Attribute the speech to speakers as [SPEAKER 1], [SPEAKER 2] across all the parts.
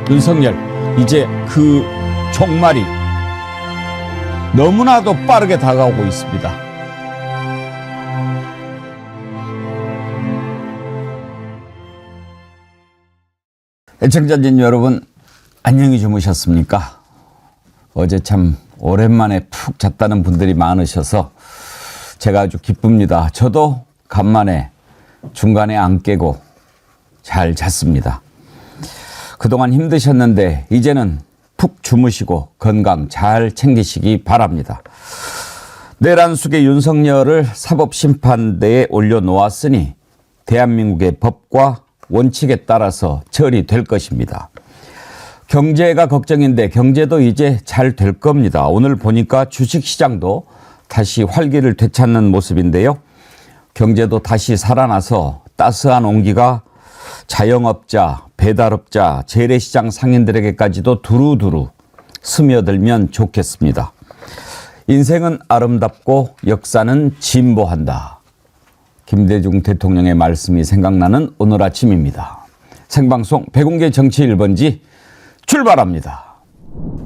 [SPEAKER 1] 윤석열, 이제 그 종말이 너무나도 빠르게 다가오고 있습니다. 애청자진 여러분, 안녕히 주무셨습니까? 어제 참 오랜만에 푹 잤다는 분들이 많으셔서 제가 아주 기쁩니다. 저도 간만에 중간에 안 깨고 잘 잤습니다. 그동안 힘드셨는데 이제는 푹 주무시고 건강 잘 챙기시기 바랍니다. 내란숙의 윤석열을 사법심판대에 올려놓았으니 대한민국의 법과 원칙에 따라서 처리될 것입니다. 경제가 걱정인데 경제도 이제 잘 될 겁니다. 오늘 보니까 주식시장도 다시 활기를 되찾는 모습인데요. 경제도 다시 살아나서 따스한 온기가 자영업자, 배달업자, 재래시장 상인들에게까지도 두루두루 스며들면 좋겠습니다. 인생은 아름답고 역사는 진보한다. 김대중 대통령의 말씀이 생각나는 오늘 아침입니다. 생방송 백운계 정치 1번지 출발합니다.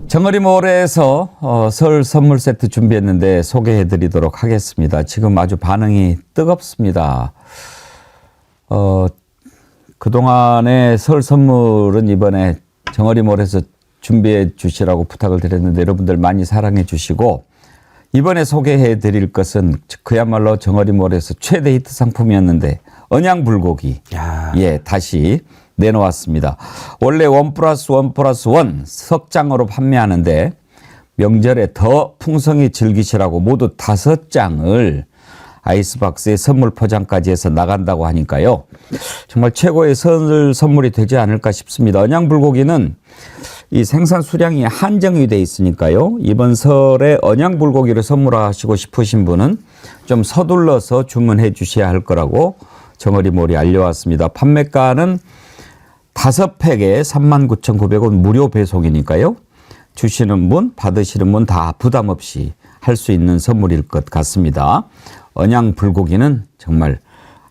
[SPEAKER 1] 정어리몰에서 설 선물 세트 준비했는데 소개해드리도록 하겠습니다. 지금 아주 반응이 뜨겁습니다. 그동안의 설 선물은 이번에 정어리몰에서 준비해 주시라고 부탁을 드렸는데 여러분들 많이 사랑해 주시고, 이번에 소개해 드릴 것은 그야말로 정어리몰에서 최대 히트 상품이었는데 언양불고기, 예, 다시 내놓았습니다. 원래 1+1+1 석장으로 판매하는데 명절에 더 풍성히 즐기시라고 모두 5장을 아이스박스에 선물 포장까지 해서 나간다고 하니까요. 정말 최고의 설 선물이 되지 않을까 싶습니다. 언양불고기는 이 생산 수량이 한정이 돼 있으니까요. 이번 설에 언양불고기를 선물하시고 싶으신 분은 좀 서둘러서 주문해 주셔야 할 거라고 정어리몰이 알려왔습니다. 판매가는 5팩에 39,900원 무료 배송이니까요. 주시는 분, 받으시는 분 다 부담 없이 할 수 있는 선물일 것 같습니다. 언양불고기는 정말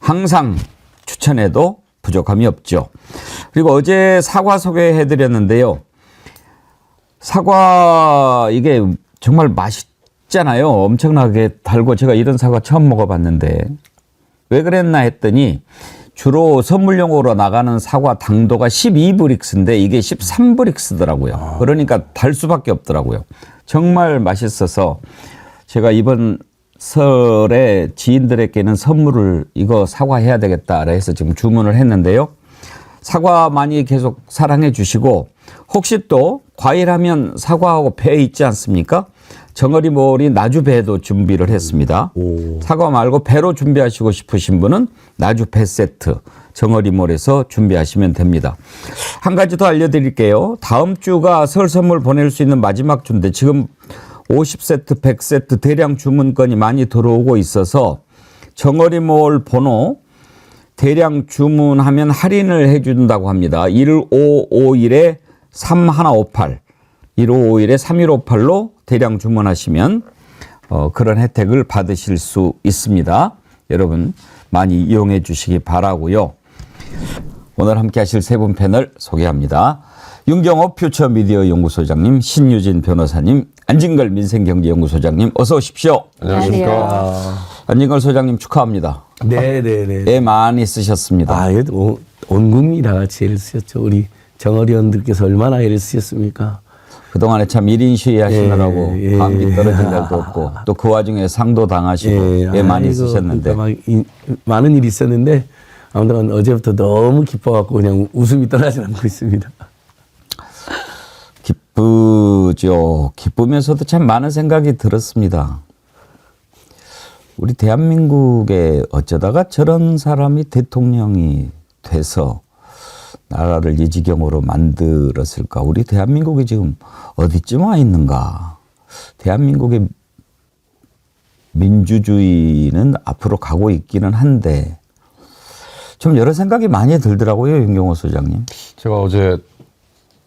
[SPEAKER 1] 항상 추천해도 부족함이 없죠. 그리고 어제 사과 소개해드렸는데요. 사과 이게 정말 맛있잖아요. 엄청나게 달고 제가 이런 사과 처음 먹어봤는데 왜 그랬나 했더니 주로 선물용으로 나가는 사과 당도가 12브릭스인데 이게 13브릭스더라고요. 그러니까 달 수밖에 없더라고요. 정말 맛있어서 제가 이번 설에 지인들에게는 선물을 이거 사과 해야 되겠다 해서 지금 주문을 했는데요. 사과 많이 계속 사랑해 주시고, 혹시 또 과일하면 사과하고 배 있지 않습니까? 정어리몰이 나주배도 준비를 했습니다. 사과 말고 배로 준비하시고 싶으신 분은 나주배 세트 정어리몰에서 준비하시면 됩니다. 한 가지 더 알려드릴게요. 다음 주가 설 선물 보낼 수 있는 마지막 주인데 지금 50세트, 100세트 대량 주문건이 많이 들어오고 있어서 정어리몰 번호 대량 주문하면 할인을 해준다고 합니다. 1551에 3158, 1551에 3158로 대량 주문하시면 그런 혜택을 받으실 수 있습니다. 여러분 많이 이용해 주시기 바라고요. 오늘 함께 하실 세 분 패널 소개합니다. 윤경호 퓨처미디어 연구소장님, 신유진 변호사님, 안진걸 민생경제연구소장님, 어서 오십시오.
[SPEAKER 2] 안녕하십니까.
[SPEAKER 1] 안진걸 소장님 축하합니다.
[SPEAKER 2] 네네네.
[SPEAKER 1] 애 많이 쓰셨습니다.
[SPEAKER 2] 온 국민이 다 같이 애를 쓰셨죠. 우리 정어리원들께서 얼마나 애를 쓰셨습니까?
[SPEAKER 1] 그동안에 참 1인 시위 하시느라고 감기 떨어진 날도 없고 또 그 와중에 상도 당하시고 애 많이 쓰셨는데.
[SPEAKER 2] 많은 일이 있었는데 아무튼 어제부터 너무 기뻐갖고 그냥 웃음이 떠나지 않고 있습니다.
[SPEAKER 1] 기쁘죠. 기쁘면서도 참 많은 생각이 들었습니다. 우리 대한민국에 어쩌다가 저런 사람이 대통령이 돼서 나라를 이 지경으로 만들었을까? 우리 대한민국이 지금 어디쯤 와 있는가? 대한민국의 민주주의는 앞으로 가고 있기는 한데 좀 여러 생각이 많이 들더라고요, 윤경호 소장님.
[SPEAKER 3] 제가 어제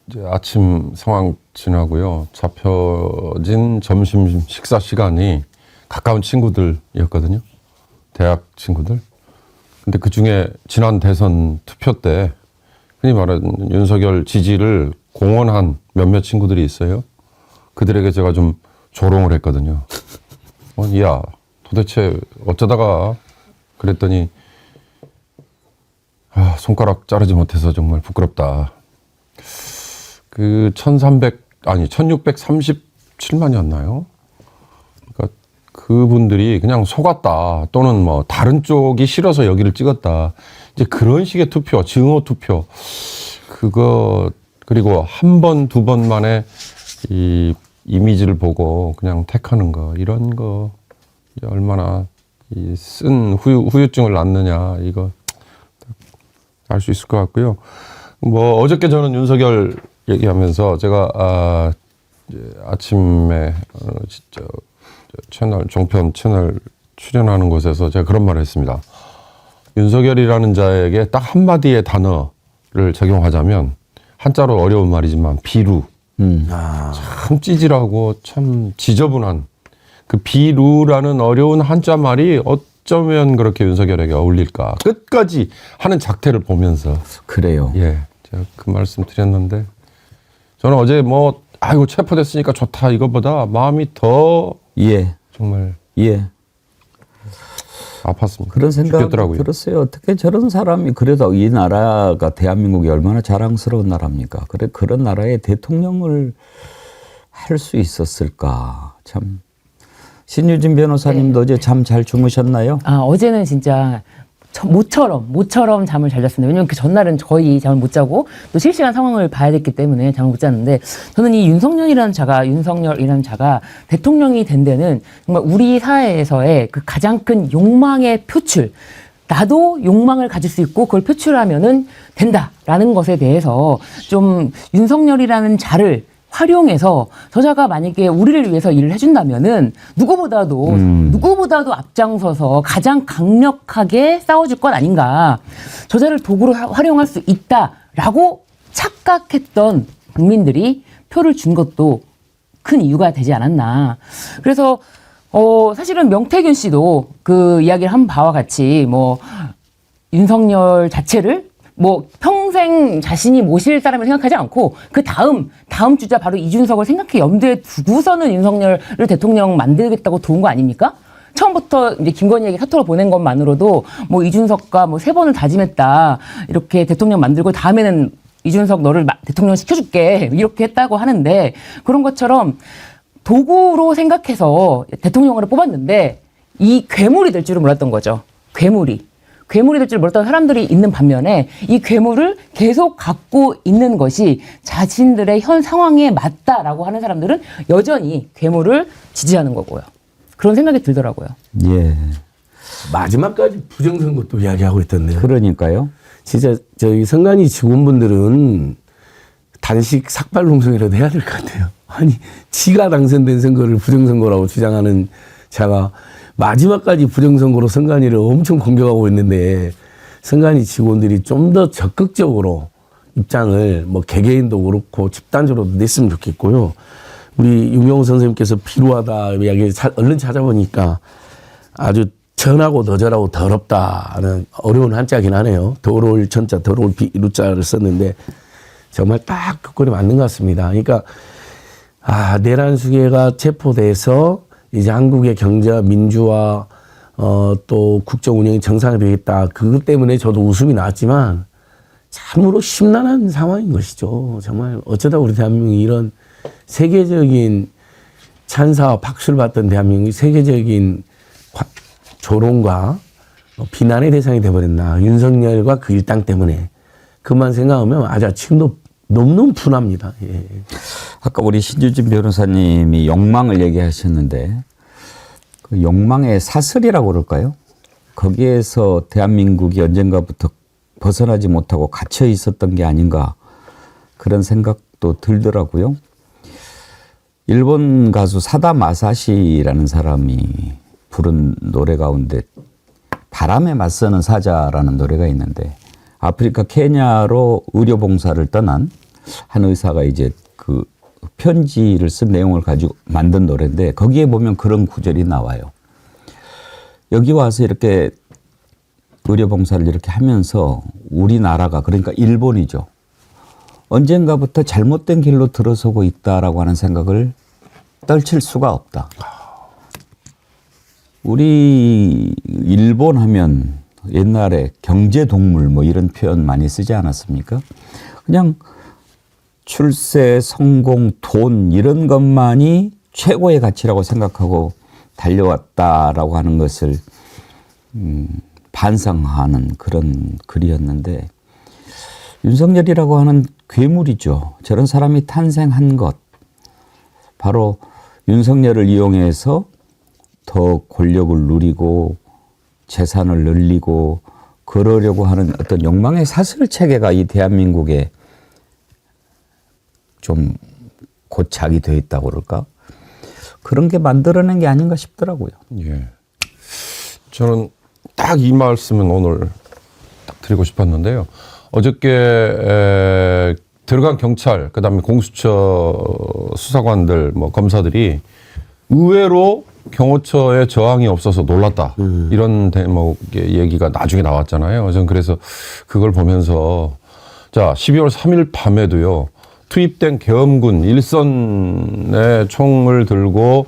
[SPEAKER 3] 이제 아침 상황 지나고요. 잡혀진 점심 식사 시간이 가까운 친구들이었거든요. 대학 친구들. 근데 그 중에 지난 대선 투표 때 흔히 말하는 윤석열 지지를 공헌한 몇몇 친구들이 있어요. 그들에게 제가 좀 조롱을 했거든요. 야, 도대체 어쩌다가 그랬더니 손가락 자르지 못해서 정말 부끄럽다. 그 1637만이었나요? 그러니까 그분들이 그냥 속았다 또는 뭐 다른 쪽이 싫어서 여기를 찍었다. 이제 그런 식의 투표, 증오 투표 그거 그리고 한 번, 두 번 만에 이 이미지를 보고 그냥 택하는 거 이런 거 얼마나 쓴 후유증을 낳느냐 이거 알 수 있을 것 같고요. 뭐 어저께 저는 윤석열 얘기하면서 제가 아침에 채널 종편 채널 출연하는 곳에서 제가 그런 말을 했습니다. 윤석열이라는 자에게 딱 한마디의 단어를 적용하자면 한자로 어려운 말이지만 비루. 참 찌질하고 참 지저분한 그 비루라는 어려운 한자 말이 어쩌면 그렇게 윤석열에게 어울릴까 끝까지 하는 작태를 보면서
[SPEAKER 1] 그래요.
[SPEAKER 3] 예, 제가 그 말씀 드렸는데 저는 어제 뭐 아이고 체포됐으니까 좋다 이거보다 마음이 더
[SPEAKER 1] 예.
[SPEAKER 3] 정말
[SPEAKER 1] 예.
[SPEAKER 3] 아팠습니다.
[SPEAKER 1] 그런 생각이
[SPEAKER 3] 죽겠더라고요.
[SPEAKER 1] 들었어요. 어떻게 저런 사람이 그래도 이 나라가 대한민국이 얼마나 자랑스러운 나라입니까? 그래 그런 나라의 대통령을 할 수 있었을까? 참 신유진 변호사님도 어제 잠 잘 주무셨나요?
[SPEAKER 4] 어제는 진짜 모처럼 잠을 잘 잤습니다. 왜냐면 그 전날은 거의 잠을 못 자고 또 실시간 상황을 봐야 됐기 때문에 잠을 못 잤는데 저는 이 윤석열이라는 자가 대통령이 된 데는 정말 우리 사회에서의 그 가장 큰 욕망의 표출, 나도 욕망을 가질 수 있고 그걸 표출하면은 된다라는 것에 대해서 좀 윤석열이라는 자를 활용해서 저자가 만약에 우리를 위해서 일을 해준다면은 누구보다도 앞장서서 가장 강력하게 싸워줄 것 아닌가. 저자를 도구로 활용할 수 있다라고 착각했던 국민들이 표를 준 것도 큰 이유가 되지 않았나. 그래서 사실은 명태균 씨도 그 이야기를 한 바와 같이 뭐 윤석열 자체를 뭐 평생 자신이 모실 사람을 생각하지 않고 그 다음 주자 바로 이준석을 생각해 염두에 두고서는 윤석열을 대통령 만들겠다고 도운 거 아닙니까? 처음부터 이제 김건희에게 카톡을 보낸 것만으로도 뭐 이준석과 뭐 3번을 다짐했다 이렇게 대통령 만들고 다음에는 이준석 너를 대통령 시켜줄게 이렇게 했다고 하는데 그런 것처럼 도구로 생각해서 대통령을 뽑았는데 이 괴물이 될 줄은 몰랐던 거죠. 괴물이 될 줄 몰랐던 사람들이 있는 반면에 이 괴물을 계속 갖고 있는 것이 자신들의 현 상황에 맞다라고 하는 사람들은 여전히 괴물을 지지하는 거고요. 그런 생각이 들더라고요.
[SPEAKER 1] 예.
[SPEAKER 2] 마지막까지 부정선거도 이야기하고 있던데요.
[SPEAKER 1] 그러니까요.
[SPEAKER 2] 진짜 저희 선관위 직원분들은 단식 삭발농성이라도 해야 될 것 같아요. 아니 지가 당선된 선거를 부정선거라고 주장하는 자가 마지막까지 부정선거로 선관위를 엄청 공격하고 있는데 선관위 직원들이 좀 더 적극적으로 입장을 뭐 개개인도 그렇고 집단적으로 냈으면 좋겠고요. 우리 윤경호 선생님께서 필요하다 이야기 얼른 찾아보니까 아주 천하고 더절하고 더럽다는 어려운 한자긴 하네요. 더러울 천자, 더러울 비루자를 썼는데 정말 딱 그 꼴이 맞는 것 같습니다. 그러니까 내란 수괴가 체포돼서 이제 한국의 경제와 민주화 또 국정 운영이 정상이 되겠다. 그것 때문에 저도 웃음이 나왔지만 참으로 심란한 상황인 것이죠. 정말 어쩌다 우리 대한민국이 이런 세계적인 찬사와 박수를 받던 대한민국이 세계적인 조롱과 비난의 대상이 돼버렸나. 윤석열과 그 일당 때문에. 그만 생각하면 지금도 너무너무 분합니다. 예.
[SPEAKER 1] 아까 우리 신유진 변호사님이 욕망을 얘기하셨는데 그 욕망의 사슬이라고 그럴까요? 거기에서 대한민국이 언젠가부터 벗어나지 못하고 갇혀 있었던 게 아닌가 그런 생각도 들더라고요. 일본 가수 사다 마사시라는 사람이 부른 노래 가운데 바람에 맞서는 사자라는 노래가 있는데 아프리카 케냐로 의료봉사를 떠난 한 의사가 이제 그 편지를 쓴 내용을 가지고 만든 노래인데 거기에 보면 그런 구절이 나와요. 여기 와서 이렇게 의료봉사를 이렇게 하면서 우리나라가 그러니까 일본이죠. 언젠가부터 잘못된 길로 들어서고 있다라고 하는 생각을 떨칠 수가 없다. 우리 일본 하면 옛날에 경제동물 뭐 이런 표현 많이 쓰지 않았습니까? 그냥 출세, 성공, 돈 이런 것만이 최고의 가치라고 생각하고 달려왔다라고 하는 것을 반성하는 그런 글이었는데 윤석열이라고 하는 괴물이죠. 저런 사람이 탄생한 것 바로 윤석열을 이용해서 더 권력을 누리고 재산을 늘리고 그러려고 하는 어떤 욕망의 사슬 체계가 이 대한민국에 좀 고착이 되어 있다고 그럴까? 그런 게 만들어낸 게 아닌가 싶더라고요.
[SPEAKER 3] 예. 저는 딱 이 말씀은 오늘 딱 드리고 싶었는데요. 어저께 들어간 경찰, 그다음에 공수처 수사관들, 뭐 검사들이 의외로 경호처에 저항이 없어서 놀랐다. 이런 대목의 얘기가 나중에 나왔잖아요. 저는 그래서 그걸 보면서 자, 12월 3일 밤에도요. 투입된 계엄군 일선의 총을 들고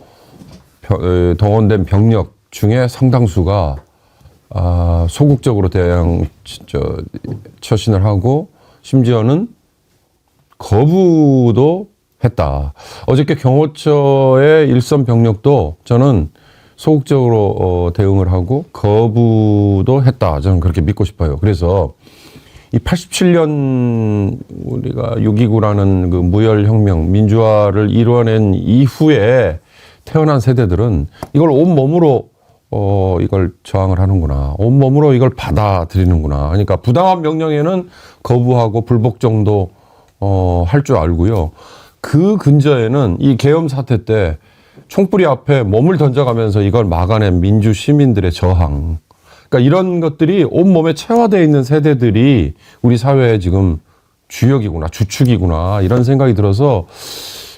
[SPEAKER 3] 동원된 병력 중에 상당수가 소극적으로 처신을 하고 심지어는 거부도 했다. 어저께 경호처의 일선 병력도 저는 소극적으로 대응을 하고 거부도 했다. 저는 그렇게 믿고 싶어요. 그래서 이 87년 우리가 6.29라는 그 무혈혁명, 민주화를 이뤄낸 이후에 태어난 세대들은 이걸 온몸으로 이걸 저항을 하는구나. 온몸으로 이걸 받아들이는구나. 그러니까 부당한 명령에는 거부하고 불복종도 할 줄 알고요. 그 근저에는 이 계엄 사태 때 총뿌리 앞에 몸을 던져가면서 이걸 막아낸 민주 시민들의 저항. 그러니까 이런 것들이 온몸에 체화되어 있는 세대들이 우리 사회의 지금 주역이구나, 주축이구나, 이런 생각이 들어서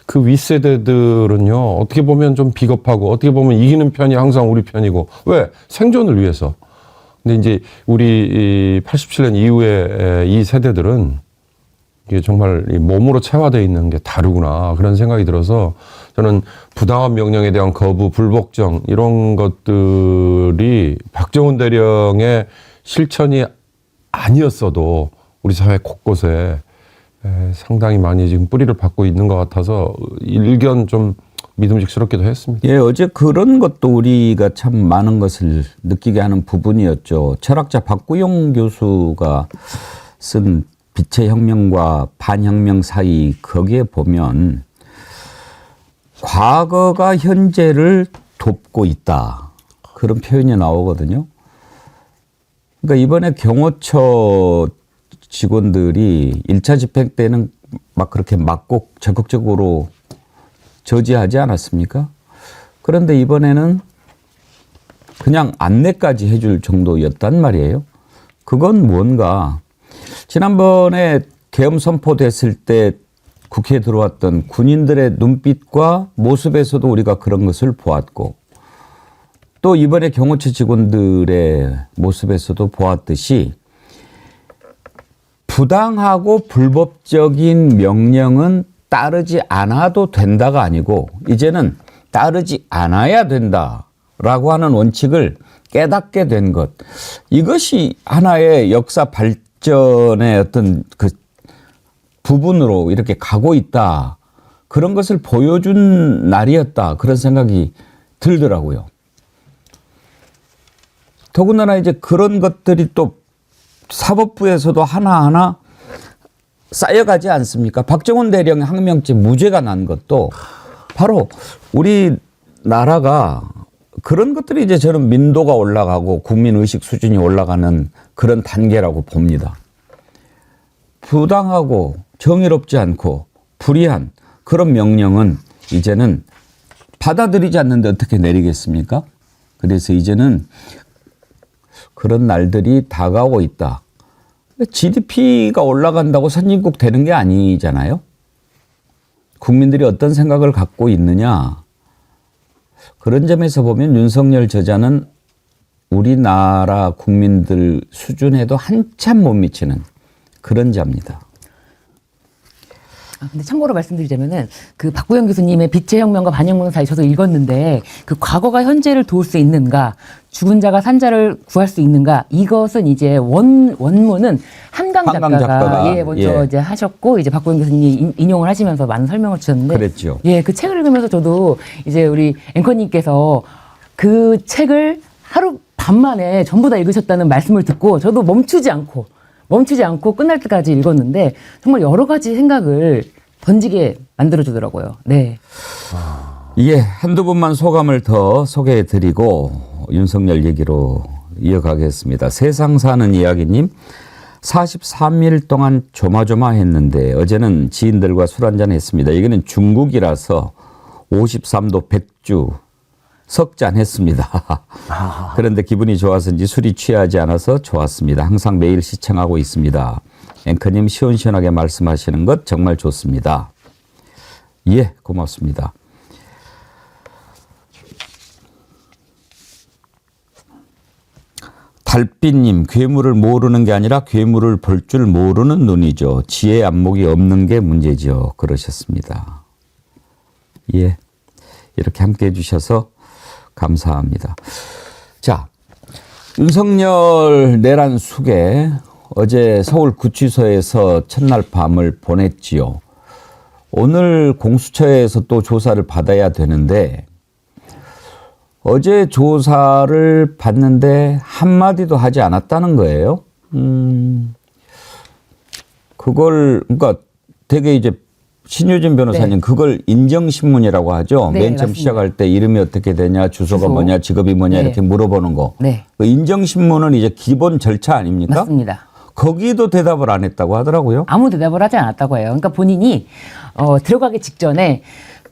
[SPEAKER 3] 그 윗세대들은요, 어떻게 보면 좀 비겁하고, 어떻게 보면 이기는 편이 항상 우리 편이고, 왜? 생존을 위해서. 근데 이제 우리 87년 이후에 이 세대들은 이게 정말 몸으로 체화되어 있는 게 다르구나, 그런 생각이 들어서 저는 부당한 명령에 대한 거부, 불복종 이런 것들이 박정훈 대령의 실천이 아니었어도 우리 사회 곳곳에 상당히 많이 지금 뿌리를 받고 있는 것 같아서 일견 좀 믿음직스럽기도 했습니다.
[SPEAKER 1] 예, 어제 그런 것도 우리가 참 많은 것을 느끼게 하는 부분이었죠. 철학자 박구용 교수가 쓴 빛의 혁명과 반혁명 사이 거기에 보면 과거가 현재를 돕고 있다. 그런 표현이 나오거든요. 그러니까 이번에 경호처 직원들이 1차 집행 때는 막 그렇게 막고 적극적으로 저지하지 않았습니까? 그런데 이번에는 그냥 안내까지 해줄 정도였단 말이에요. 그건 뭔가 지난번에 계엄 선포됐을 때 국회에 들어왔던 군인들의 눈빛과 모습에서도 우리가 그런 것을 보았고 또 이번에 경호처 직원들의 모습에서도 보았듯이 부당하고 불법적인 명령은 따르지 않아도 된다가 아니고 이제는 따르지 않아야 된다라고 하는 원칙을 깨닫게 된 것. 이것이 하나의 역사 발전의 어떤 그 부분으로 이렇게 가고 있다. 그런 것을 보여준 날이었다. 그런 생각이 들더라고요. 더군다나 이제 그런 것들이 또 사법부에서도 하나하나 쌓여가지 않습니까? 박정훈 대령의 항명죄 무죄가 난 것도 바로 우리나라가 그런 것들이 이제 저는 민도가 올라가고 국민의식 수준이 올라가는 그런 단계라고 봅니다. 부당하고 정의롭지 않고 불의한 그런 명령은 이제는 받아들이지 않는데 어떻게 내리겠습니까? 그래서 이제는 그런 날들이 다가오고 있다. GDP가 올라간다고 선진국 되는 게 아니잖아요. 국민들이 어떤 생각을 갖고 있느냐. 그런 점에서 보면 윤석열 저자는 우리나라 국민들 수준에도 한참 못 미치는 그런 자입니다.
[SPEAKER 4] 근데 참고로 말씀드리자면은 그 박구영 교수님의 빛의 혁명과 반영문 사이 저도 읽었는데 그 과거가 현재를 도울 수 있는가, 죽은 자가 산자를 구할 수 있는가, 이것은 이제 원문은 한강 작가가 예, 먼저 이제 하셨고 이제 박구영 교수님이 인용을 하시면서 많은 설명을 주셨는데
[SPEAKER 1] 그랬죠.
[SPEAKER 4] 예, 그 책을 읽으면서 저도 이제 우리 앵커님께서 그 책을 하루 반 만에 전부 다 읽으셨다는 말씀을 듣고 저도 멈추지 않고 끝날 때까지 읽었는데 정말 여러 가지 생각을 던지게 만들어주더라고요. 네.
[SPEAKER 1] 예, 한두 분만 소감을 더 소개해드리고 윤석열 얘기로 이어가겠습니다. 세상 사는 이야기님, 43일 동안 조마조마했는데 어제는 지인들과 술 한잔 했습니다. 여기는 중국이라서 53도 백주 석잔 했습니다. 그런데 기분이 좋아서인지 술이 취하지 않아서 좋았습니다. 항상 매일 시청하고 있습니다. 앵커님 시원시원하게 말씀하시는 것 정말 좋습니다. 예, 고맙습니다. 달빛님, 괴물을 모르는 게 아니라 괴물을 볼 줄 모르는 눈이죠. 지혜 안목이 없는 게 문제죠. 그러셨습니다. 예, 이렇게 함께 해주셔서 감사합니다. 자, 윤석열 내란 수계 어제 서울 구치소에서 첫날 밤을 보냈지요. 오늘 공수처에서 또 조사를 받아야 되는데 어제 조사를 받는데 한마디도 하지 않았다는 거예요. 그러니까 되게 이제 신유진 변호사님,
[SPEAKER 4] 네.
[SPEAKER 1] 그걸 인정신문이라고 하죠.
[SPEAKER 4] 네,
[SPEAKER 1] 맨 처음
[SPEAKER 4] 맞습니다.
[SPEAKER 1] 시작할 때 이름이 어떻게 되냐, 주소가
[SPEAKER 4] 주소.
[SPEAKER 1] 뭐냐, 직업이 뭐냐
[SPEAKER 4] 네.
[SPEAKER 1] 이렇게 물어보는 거.
[SPEAKER 4] 네.
[SPEAKER 1] 그 인정신문은 이제 기본 절차 아닙니까?
[SPEAKER 4] 맞습니다.
[SPEAKER 1] 거기도 대답을 안 했다고 하더라고요.
[SPEAKER 4] 아무 대답을 하지 않았다고 해요. 그러니까 본인이 들어가기 직전에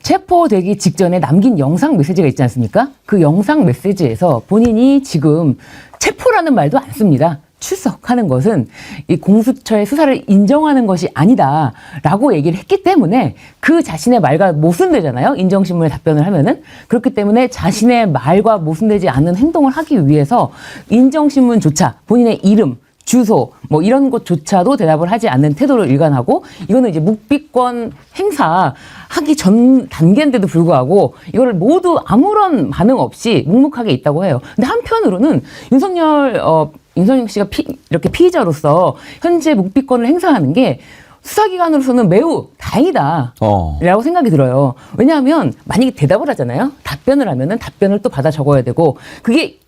[SPEAKER 4] 체포되기 직전에 남긴 영상 메시지가 있지 않습니까? 그 영상 메시지에서 본인이 지금 체포라는 말도 안 씁니다. 출석하는 것은 이 공수처의 수사를 인정하는 것이 아니다라고 얘기를 했기 때문에 그 자신의 말과 모순되잖아요. 인정신문에 답변을 하면은. 그렇기 때문에 자신의 말과 모순되지 않는 행동을 하기 위해서 인정신문조차 본인의 이름, 주소 뭐 이런 것조차도 대답을 하지 않는 태도를 일관하고, 이거는 이제 묵비권 행사하기 전 단계인데도 불구하고 이거를 모두 아무런 반응 없이 묵묵하게 있다고 해요. 근데 한편으로는 윤석열 씨가 이렇게 피의자로서 현재 묵비권을 행사하는 게 수사기관으로서는 매우 다행이다 라고 생각이 들어요. 왜냐하면 만약에 대답을 하잖아요. 답변을 하면은 답변을 또 받아 적어야 되고, 그게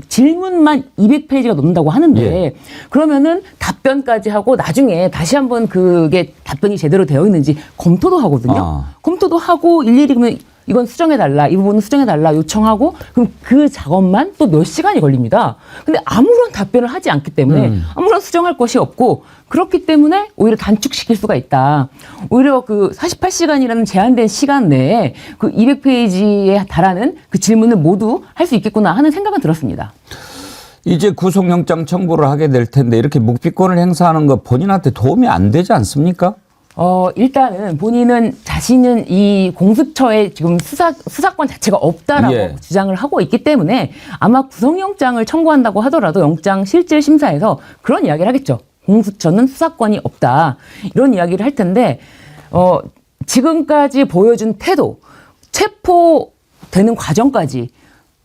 [SPEAKER 4] 질문만 200페이지가 넘는다고 하는데
[SPEAKER 1] 예.
[SPEAKER 4] 그러면은 답변까지 하고 나중에 다시 한번 그게 답변이 제대로 되어 있는지 검토도 하거든요. 검토도 하고 일일이 그러면 이건 수정해달라, 이 부분은 수정해달라 요청하고, 그럼 그 작업만 또 몇 시간이 걸립니다. 근데 아무런 답변을 하지 않기 때문에 아무런 수정할 것이 없고, 그렇기 때문에 오히려 단축시킬 수가 있다. 오히려 그 48시간이라는 제한된 시간 내에 그 200페이지에 달하는 그 질문을 모두 할 수 있겠구나 하는 생각은 들었습니다.
[SPEAKER 1] 이제 구속영장 청구를 하게 될 텐데 이렇게 묵비권을 행사하는 거 본인한테 도움이 안 되지 않습니까?
[SPEAKER 4] 일단은 본인은 자신은 이 공수처에 지금 수사권 자체가 없다라고
[SPEAKER 1] 예.
[SPEAKER 4] 주장을 하고 있기 때문에 아마 구속영장을 청구한다고 하더라도 영장 실질 심사에서 그런 이야기를 하겠죠. 공수처는 수사권이 없다. 이런 이야기를 할 텐데, 지금까지 보여준 태도, 체포되는 과정까지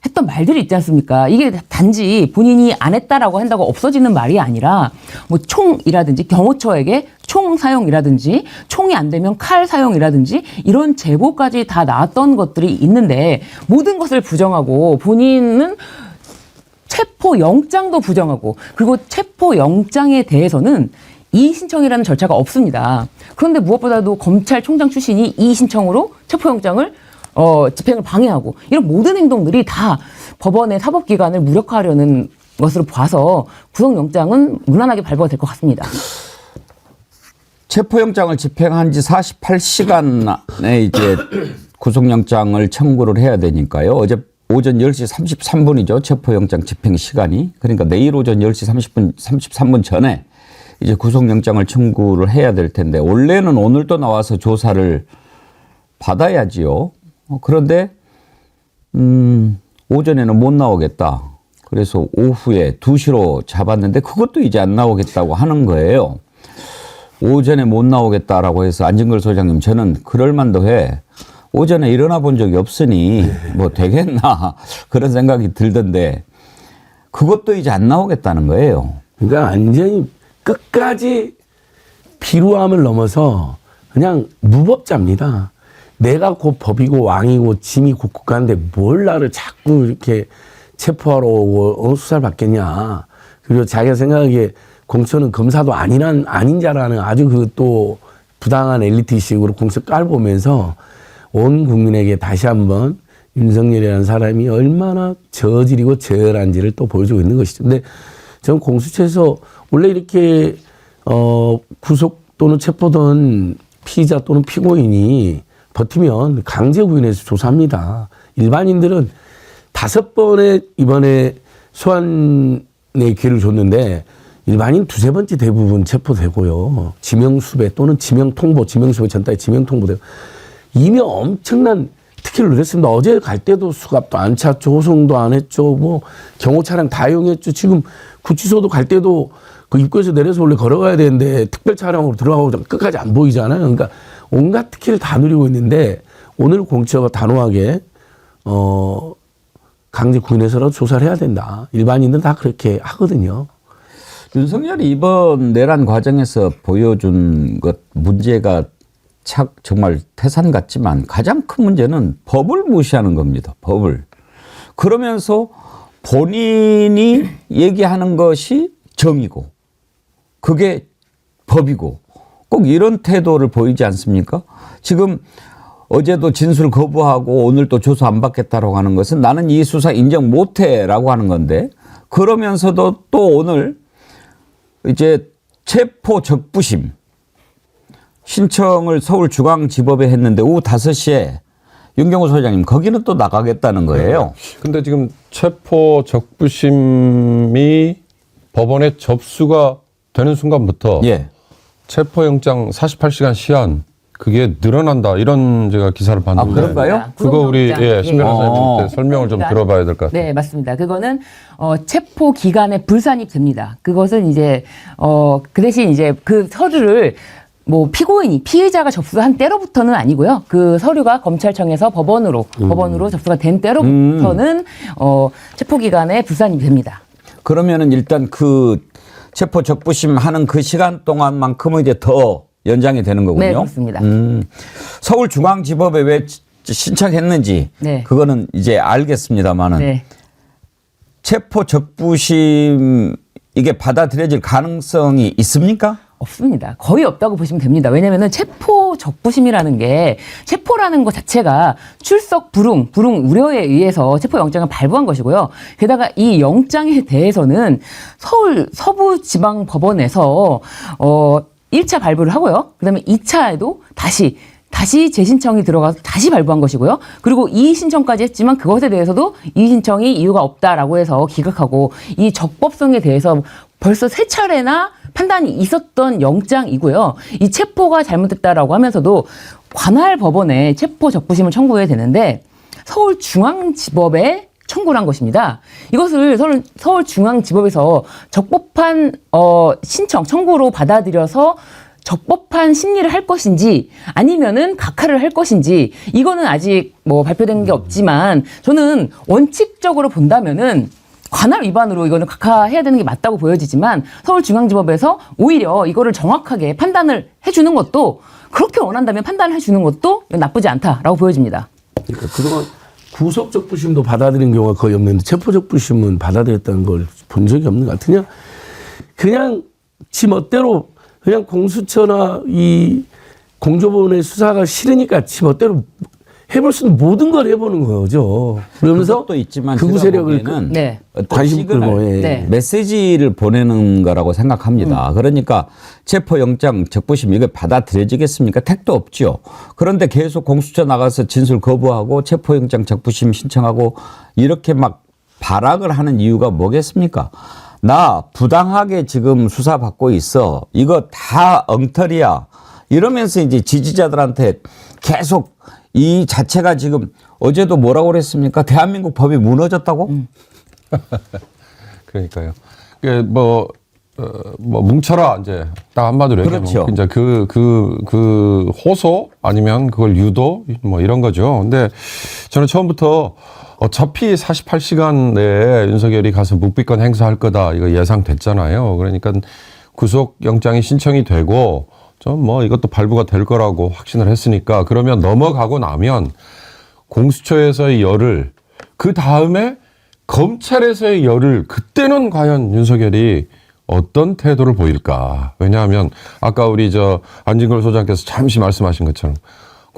[SPEAKER 4] 했던 말들이 있지 않습니까? 이게 단지 본인이 안 했다라고 한다고 없어지는 말이 아니라 뭐 총이라든지 경호처에게 총 사용이라든지 총이 안 되면 칼 사용이라든지 이런 제보까지 다 나왔던 것들이 있는데 모든 것을 부정하고 본인은 체포영장도 부정하고, 그리고 체포영장에 대해서는 이의신청이라는 절차가 없습니다. 그런데 무엇보다도 검찰총장 출신이 이의신청으로 체포영장을 집행을 방해하고, 이런 모든 행동들이 다 법원의 사법기관을 무력화하려는 것으로 봐서 구속영장은 무난하게 발부가 될 것 같습니다.
[SPEAKER 1] 체포영장을 집행한 지 48시간에 이제 구속영장을 청구를 해야 되니까요. 어제 오전 10시 33분이죠. 체포영장 집행 시간이. 그러니까 내일 오전 10시 33분 전에 이제 구속영장을 청구를 해야 될 텐데, 원래는 오늘 또 나와서 조사를 받아야지요. 그런데 오전에는 못 나오겠다. 그래서 오후에 2시로 잡았는데 그것도 이제 안 나오겠다고 하는 거예요. 오전에 못 나오겠다라고 해서 안진걸 소장님 저는 그럴 만도 해. 오전에 일어나 본 적이 없으니 뭐 되겠나 그런 생각이 들던데 그것도 이제 안 나오겠다는 거예요.
[SPEAKER 2] 그러니까 완전히 끝까지 비루함을 넘어서 그냥 무법자입니다. 내가 곧 법이고 왕이고 짐이 곧곧 가는데 뭘 나를 자꾸 이렇게 체포하러 오고 수사를 받겠냐. 그리고 자기가 생각하기에 공천은 검사도 아닌 자라는 아주 그 또 부당한 엘리트식으로 공천 깔보면서 온 국민에게 다시 한번 윤석열이라는 사람이 얼마나 저질이고 저열한지를 또 보여주고 있는 것이죠. 근데 저는 공수처에서 원래 이렇게 구속 또는 체포된 피의자 또는 피고인이 버티면 강제 구인해서 조사합니다. 일반인들은 5번의 이번에 소환의 기회를 줬는데 일반인 2~3번째 대부분 체포되고요. 지명수배 또는 지명통보, 지명수배 전따위 지명통보되고 이미 엄청난 특혜를 누렸습니다. 어제 갈 때도 수갑도 안 찼죠. 호송도 안 했죠. 뭐 경호차량 다 이용했죠. 지금 구치소도 갈 때도 그 입구에서 내려서 원래 걸어가야 되는데 특별 차량으로 들어가고 끝까지 안 보이잖아요. 그러니까 온갖 특혜를 다 누리고 있는데 오늘 공처가 단호하게 강제 구인해서라도 조사를 해야 된다. 일반인들은 다 그렇게 하거든요.
[SPEAKER 1] 윤석열이 이번 내란 과정에서 보여준 것 문제가 정말 태산 같지만 가장 큰 문제는 법을 무시하는 겁니다. 법을. 그러면서 본인이 얘기하는 것이 정이고 그게 법이고 꼭 이런 태도를 보이지 않습니까? 지금 어제도 진술 거부하고 오늘 또 조사 안 받겠다라고 하는 것은 나는 이 수사 인정 못해라고 하는 건데 그러면서도 또 오늘 이제 체포 적부심 신청을 서울중앙지법에 했는데 오후 5시에 윤경호 소장님 거기는 또 나가겠다는 거예요.
[SPEAKER 3] 근데 지금 체포 적부심이 법원에 접수가 되는 순간부터
[SPEAKER 1] 예.
[SPEAKER 3] 체포영장 48시간 시한 그게 늘어난다 이런 제가 기사를 봤는데
[SPEAKER 1] 그런가요?
[SPEAKER 3] 그거 우리 신 변호사님 설명을 좀 들어봐야 될 것 같아요.
[SPEAKER 4] 네, 맞습니다. 그거는 체포 기간에 불산입 됩니다. 그것은 이제 그 대신 이제 그 서류를 뭐 피해자가 접수한 때로부터는 아니고요. 그 서류가 검찰청에서 법원으로 접수가 된 때로부터는 체포 기간에 불산입이 됩니다.
[SPEAKER 1] 그러면은 일단 그 체포 적부심 하는 그 시간 동안만큼은 이제 더 연장이 되는 거군요.
[SPEAKER 4] 네, 그렇습니다.
[SPEAKER 1] 서울중앙지법에 왜 신청했는지
[SPEAKER 4] 네.
[SPEAKER 1] 그거는 이제 알겠습니다만은
[SPEAKER 4] 네.
[SPEAKER 1] 체포 적부심 이게 받아들여질 가능성이 있습니까?
[SPEAKER 4] 없습니다. 거의 없다고 보시면 됩니다. 왜냐하면 체포 적부심이라는 게 체포라는 것 자체가 출석 불응 우려에 의해서 체포 영장을 발부한 것이고요. 게다가 이 영장에 대해서는 서울 서부지방법원에서 1차 발부를 하고요. 그다음에 2차에도 다시 재신청이 들어가서 다시 발부한 것이고요. 그리고 이의 신청까지 했지만 그것에 대해서도 이의 신청이 이유가 없다라고 해서 기각하고 이 적법성에 대해서 벌써 3차례나 판단이 있었던 영장이고요. 이 체포가 잘못됐다라고 하면서도 관할 법원에 체포 적부심을 청구해야 되는데 서울중앙지법에 청구를 한 것입니다. 이것을 서울중앙지법에서 적법한 신청 청구로 받아들여서 적법한 심리를 할 것인지 아니면은 각하를 할 것인지 이거는 아직 뭐 발표된 게 없지만 저는 원칙적으로 본다면은 관할 위반으로 이거는 각하해야 되는 게 맞다고 보여지지만 서울중앙지법에서 오히려 이거를 정확하게 판단을 해주는 것도 그렇게 원한다면 판단을 해주는 것도 나쁘지 않다라고 보여집니다.
[SPEAKER 2] 그러니까 그동안 구속적부심도 받아들인 경우가 거의 없는데 체포적부심은 받아들였다는 걸 본 적이 없는 것 같으냐? 그냥 지 멋대로 그냥 공수처나 이 공조본의 수사가 싫으니까 지 멋대로 해볼 수 있는 모든 걸 해보는 거죠. 그러면서
[SPEAKER 1] 또 있지만
[SPEAKER 2] 극우 세력을
[SPEAKER 4] 네.
[SPEAKER 2] 관심 끌고
[SPEAKER 4] 네.
[SPEAKER 1] 메시지를 보내는 거라고 생각합니다. 그러니까 체포영장 적부심 이거 받아들여지겠습니까? 택도 없죠. 그런데 계속 공수처 나가서 진술 거부하고 체포영장 적부심 신청하고 이렇게 막 발악을 하는 이유가 뭐겠습니까? 나 부당하게 지금 수사받고 있어. 이거 다 엉터리야. 이러면서 이제 지지자들한테 계속 이 자체가 지금 어제도 뭐라고 그랬습니까? 대한민국 법이 무너졌다고?
[SPEAKER 3] 그러니까요. 뭐 뭐 뭉쳐라 이제 딱 한마디로 얘기하면
[SPEAKER 1] 그렇죠.
[SPEAKER 3] 이제 그 호소 아니면 그걸 유도 뭐 이런 거죠. 근데 저는 처음부터 어차피 48시간 내에 윤석열이 가서 묵비권 행사할 거다 이거 예상됐잖아요. 그러니까 구속 영장이 신청이 되고 좀 뭐 이것도 발부가 될 거라고 확신을 했으니까 그러면 넘어가고 나면 공수처에서의 열을 그 다음에 검찰에서의 열을 그때는 과연 윤석열이 어떤 태도를 보일까? 왜냐하면 아까 우리 안진걸 소장께서 잠시 말씀하신 것처럼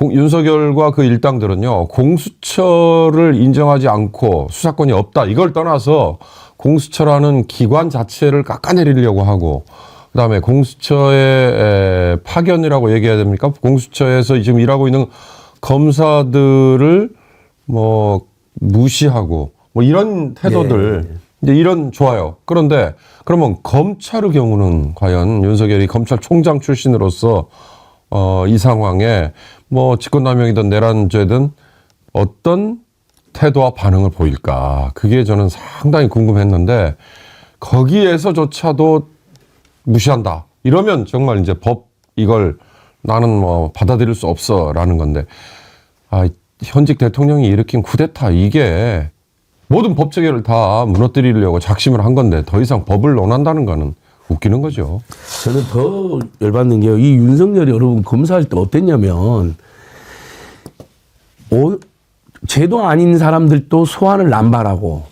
[SPEAKER 3] 윤석열과 그 일당들은요 공수처를 인정하지 않고 수사권이 없다 이걸 떠나서 공수처라는 기관 자체를 깎아내리려고 하고 그다음에 공수처의 파견이라고 얘기해야 됩니까? 공수처에서 지금 일하고 있는 검사들을 뭐 무시하고 뭐 이런 태도들 이제 이런 좋아요. 그런데 그러면 검찰의 경우는 과연 윤석열이 검찰총장 출신으로서 이 상황에 뭐 직권남용이든 내란죄든 어떤 태도와 반응을 보일까? 그게 저는 상당히 궁금했는데 거기에서조차도 무시한다. 이러면 정말 이제 법 이걸 나는 뭐 받아들일 수 없어라는 건데 현직 대통령이 일으킨 쿠데타 이게 모든 법 체계를 다 무너뜨리려고 작심을 한 건데 더 이상 법을 논한다는 거는 웃기는 거죠.
[SPEAKER 2] 저는 더 열받는 게요. 이 윤석열이 여러분 검사할 때 어땠냐면 죄도 아닌 사람들도 소환을 남발하고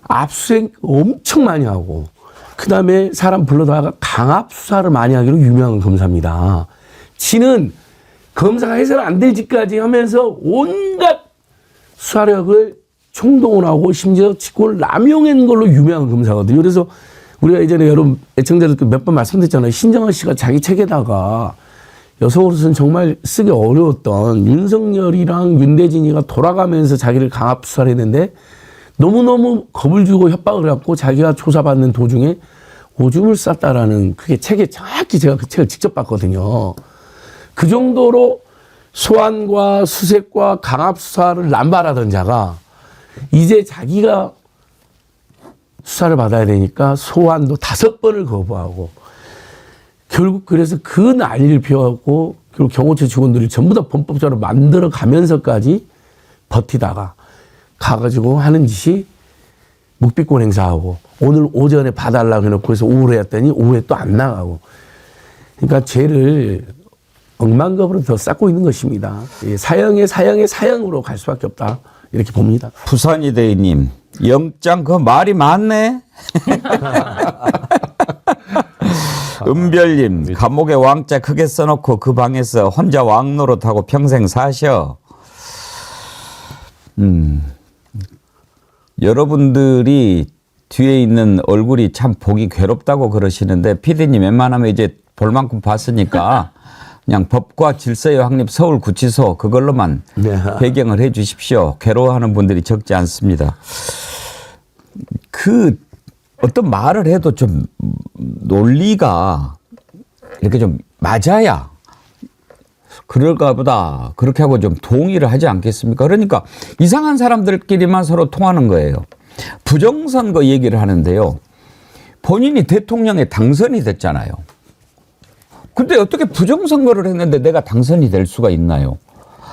[SPEAKER 2] 압수수색 엄청 많이 하고 그다음에 사람 불러다가 강압 수사를 많이 하기로 유명한 검사입니다. 지는 검사가 해서는 안 될 짓까지 하면서 온갖 수사력을 총동원하고 심지어 직권을 남용한 걸로 유명한 검사거든요. 그래서 우리가 예전에 여러분 애청자들께 몇 번 말씀드렸잖아요. 신정아 씨가 자기 책에다가 여성으로서는 정말 쓰기 어려웠던 윤석열이랑 윤대진이가 돌아가면서 자기를 강압 수사를 했는데 너무너무 겁을 주고 협박을 해갖고 자기가 조사받는 도중에 오줌을 쌌다라는 그게 책에 정확히 제가 그 책을 직접 봤거든요. 그 정도로 소환과 수색과 강압 수사를 남발하던 자가 이제 자기가 수사를 받아야 되니까 소환도 5번을 거부하고 결국 그래서 그 난리를 피워갖고 결국 경호처 직원들이 전부 다 범법자로 만들어 가면서까지 버티다가 가가지고 하는 짓이 묵비권 행사하고 오늘 오전에 봐달라고 해놓고 해서 오후에 했더니 오후에 또 안 나가고 그러니까 죄를 억만급으로 더 쌓고 있는 것입니다. 사형의 사형으로 갈 수밖에 없다. 이렇게 봅니다.
[SPEAKER 1] 부산이 대위님 영장 그 말이 많네. 은별님 감옥에 왕자 크게 써놓고 그 방에서 혼자 왕노릇하고 평생 사셔. 여러분들이 뒤에 있는 얼굴이 참 보기 괴롭다고 그러시는데 PD님 웬만하면 이제 볼 만큼 봤으니까 그냥 법과 질서의 확립 서울구치소 그걸로만 배경을 해 주십시오. 괴로워하는 분들이 적지 않습니다. 그 어떤 말을 해도 좀 논리가 이렇게 좀 맞아야 그럴까 보다 그렇게 하고 좀 동의를 하지 않겠습니까? 그러니까 이상한 사람들끼리만 서로 통하는 거예요. 부정선거 얘기를 하는데요. 본인이 대통령에 당선이 됐잖아요. 근데 어떻게 부정선거를 했는데 내가 당선이 될 수가 있나요?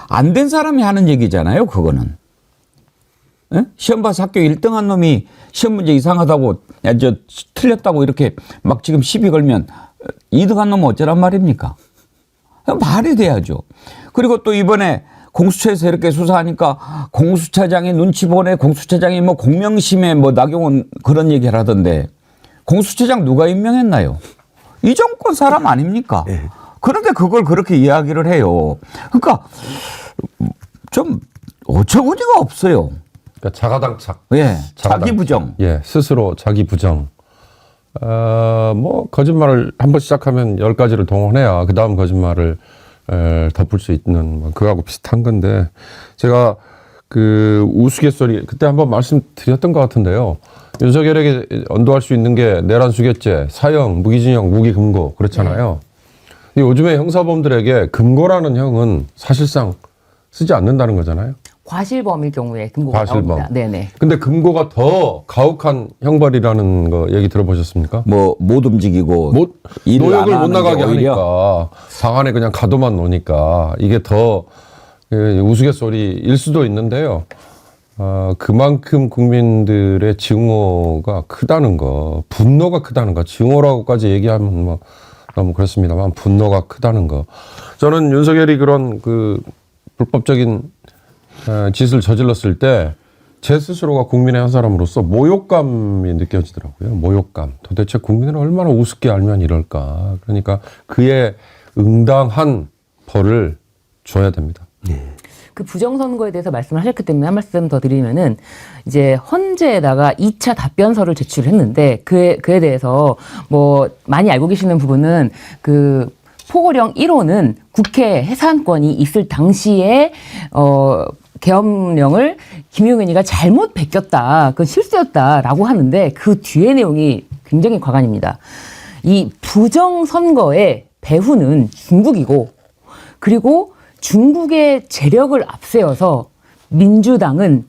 [SPEAKER 1] 안 된 사람이 하는 얘기잖아요, 그거는. 예? 시험 봐서 학교 1등한 놈이 시험 문제 이상하다고, 야, 저 틀렸다고 이렇게 막 지금 시비 걸면 2등한 놈은 어쩌란 말입니까? 말이 돼야죠. 그리고 또 이번에 공수처에서 이렇게 수사하니까 공수처장이 눈치 보네, 공수처장이 뭐 공명심에 뭐 나경원 그런 얘기를 하던데 공수처장 누가 임명했나요? 이 정권 사람 아닙니까?
[SPEAKER 2] 네.
[SPEAKER 1] 그런데 그걸 그렇게 이야기를 해요. 그러니까 좀 어처구니가 없어요.
[SPEAKER 3] 그러니까 자가당착.
[SPEAKER 1] 예,
[SPEAKER 3] 자가당착.
[SPEAKER 1] 자기 부정.
[SPEAKER 3] 예, 스스로 자기 부정. 뭐 거짓말을 한번 시작하면 10가지를 동원해야 그 다음 거짓말을 덮을 수 있는 뭐 그거하고 비슷한 건데 제가 그 우스갯소리 그때 한번 말씀드렸던 것 같은데요. 윤석열에게 언도할 수 있는 게 내란 수괴죄, 사형, 무기징역, 무기금고 그렇잖아요. 근데 요즘에 형사범들에게 금고라는 형은 사실상 쓰지 않는다는 거잖아요.
[SPEAKER 4] 과실범일 경우에 금고가
[SPEAKER 3] 과실범.
[SPEAKER 4] 나옵니다. 네네.
[SPEAKER 3] 근데 금고가 더 가혹한 형벌이라는 거 얘기 들어보셨습니까?
[SPEAKER 1] 뭐 못 움직이고 일을
[SPEAKER 3] 노역을
[SPEAKER 1] 안
[SPEAKER 3] 못
[SPEAKER 1] 하는
[SPEAKER 3] 나가게
[SPEAKER 1] 게 오히려
[SPEAKER 3] 하니까 방 안에 그냥 가둬만 놓으니까 이게 더 우스갯소리일 수도 있는데요. 그만큼 국민들의 증오가 크다는 거, 분노가 크다는 거, 증오라고까지 얘기하면 뭐 너무 그렇습니다만 분노가 크다는 거. 저는 윤석열이 그런 그 불법적인 짓을 저질렀을 때 제 스스로가 국민의 한 사람으로서 모욕감이 느껴지더라고요. 모욕감. 도대체 국민을 얼마나 우습게 알면 이럴까. 그러니까 그에 응당한 벌을 줘야 됩니다.
[SPEAKER 4] 그 부정선거에 대해서 말씀을 하셨기 때문에 한 말씀 더 드리면은 이제 헌재에다가 2차 답변서를 제출했는데 그에 대해서 뭐 많이 알고 계시는 부분은 그 포고령 1호는 국회 해산권이 있을 당시에 계엄령을 김용현이가 잘못 베꼈다. 그건 실수였다라고 하는데 그 뒤의 내용이 굉장히 과간입니다. 이 부정선거의 배후는 중국이고 그리고 중국의 재력을 앞세워서 민주당은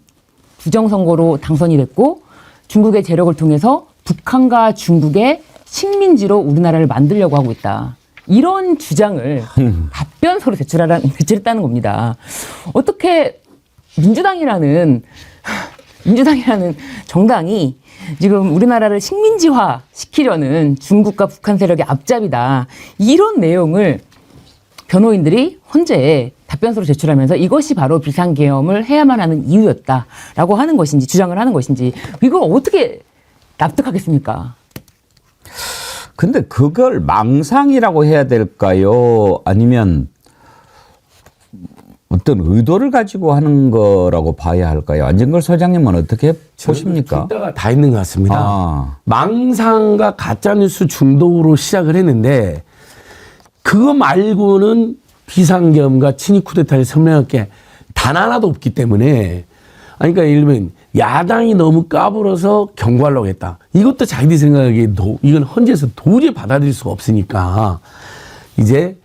[SPEAKER 4] 부정선거로 당선이 됐고 중국의 재력을 통해서 북한과 중국의 식민지로 우리나라를 만들려고 하고 있다. 이런 주장을 답변서로 제출했다는 겁니다. 어떻게 민주당이라는 정당이 지금 우리나라를 식민지화 시키려는 중국과 북한 세력의 앞잡이다. 이런 내용을 변호인들이 헌재에 답변서로 제출하면서 이것이 바로 비상계엄을 해야만 하는 이유였다라고 하는 것인지 주장을 하는 것인지 이걸 어떻게 납득하겠습니까?
[SPEAKER 1] 근데 그걸 망상이라고 해야 될까요? 아니면 어떤 의도를 가지고 하는 거라고 봐야 할까요? 안진걸 소장님은 어떻게 보십니까?
[SPEAKER 2] 둘 다가 다 있는 것 같습니다.
[SPEAKER 1] 아.
[SPEAKER 2] 망상과 가짜뉴스 중독으로 시작을 했는데 그거 말고는 비상계엄과 친위 쿠데타를 설명할 게 단 하나도 없기 때문에 그러니까 예를 들면 야당이 너무 까불어서 경고하려고 했다. 이것도 자기들이 생각하기에 이건 헌재에서 도저히 받아들일 수가 없으니까 이제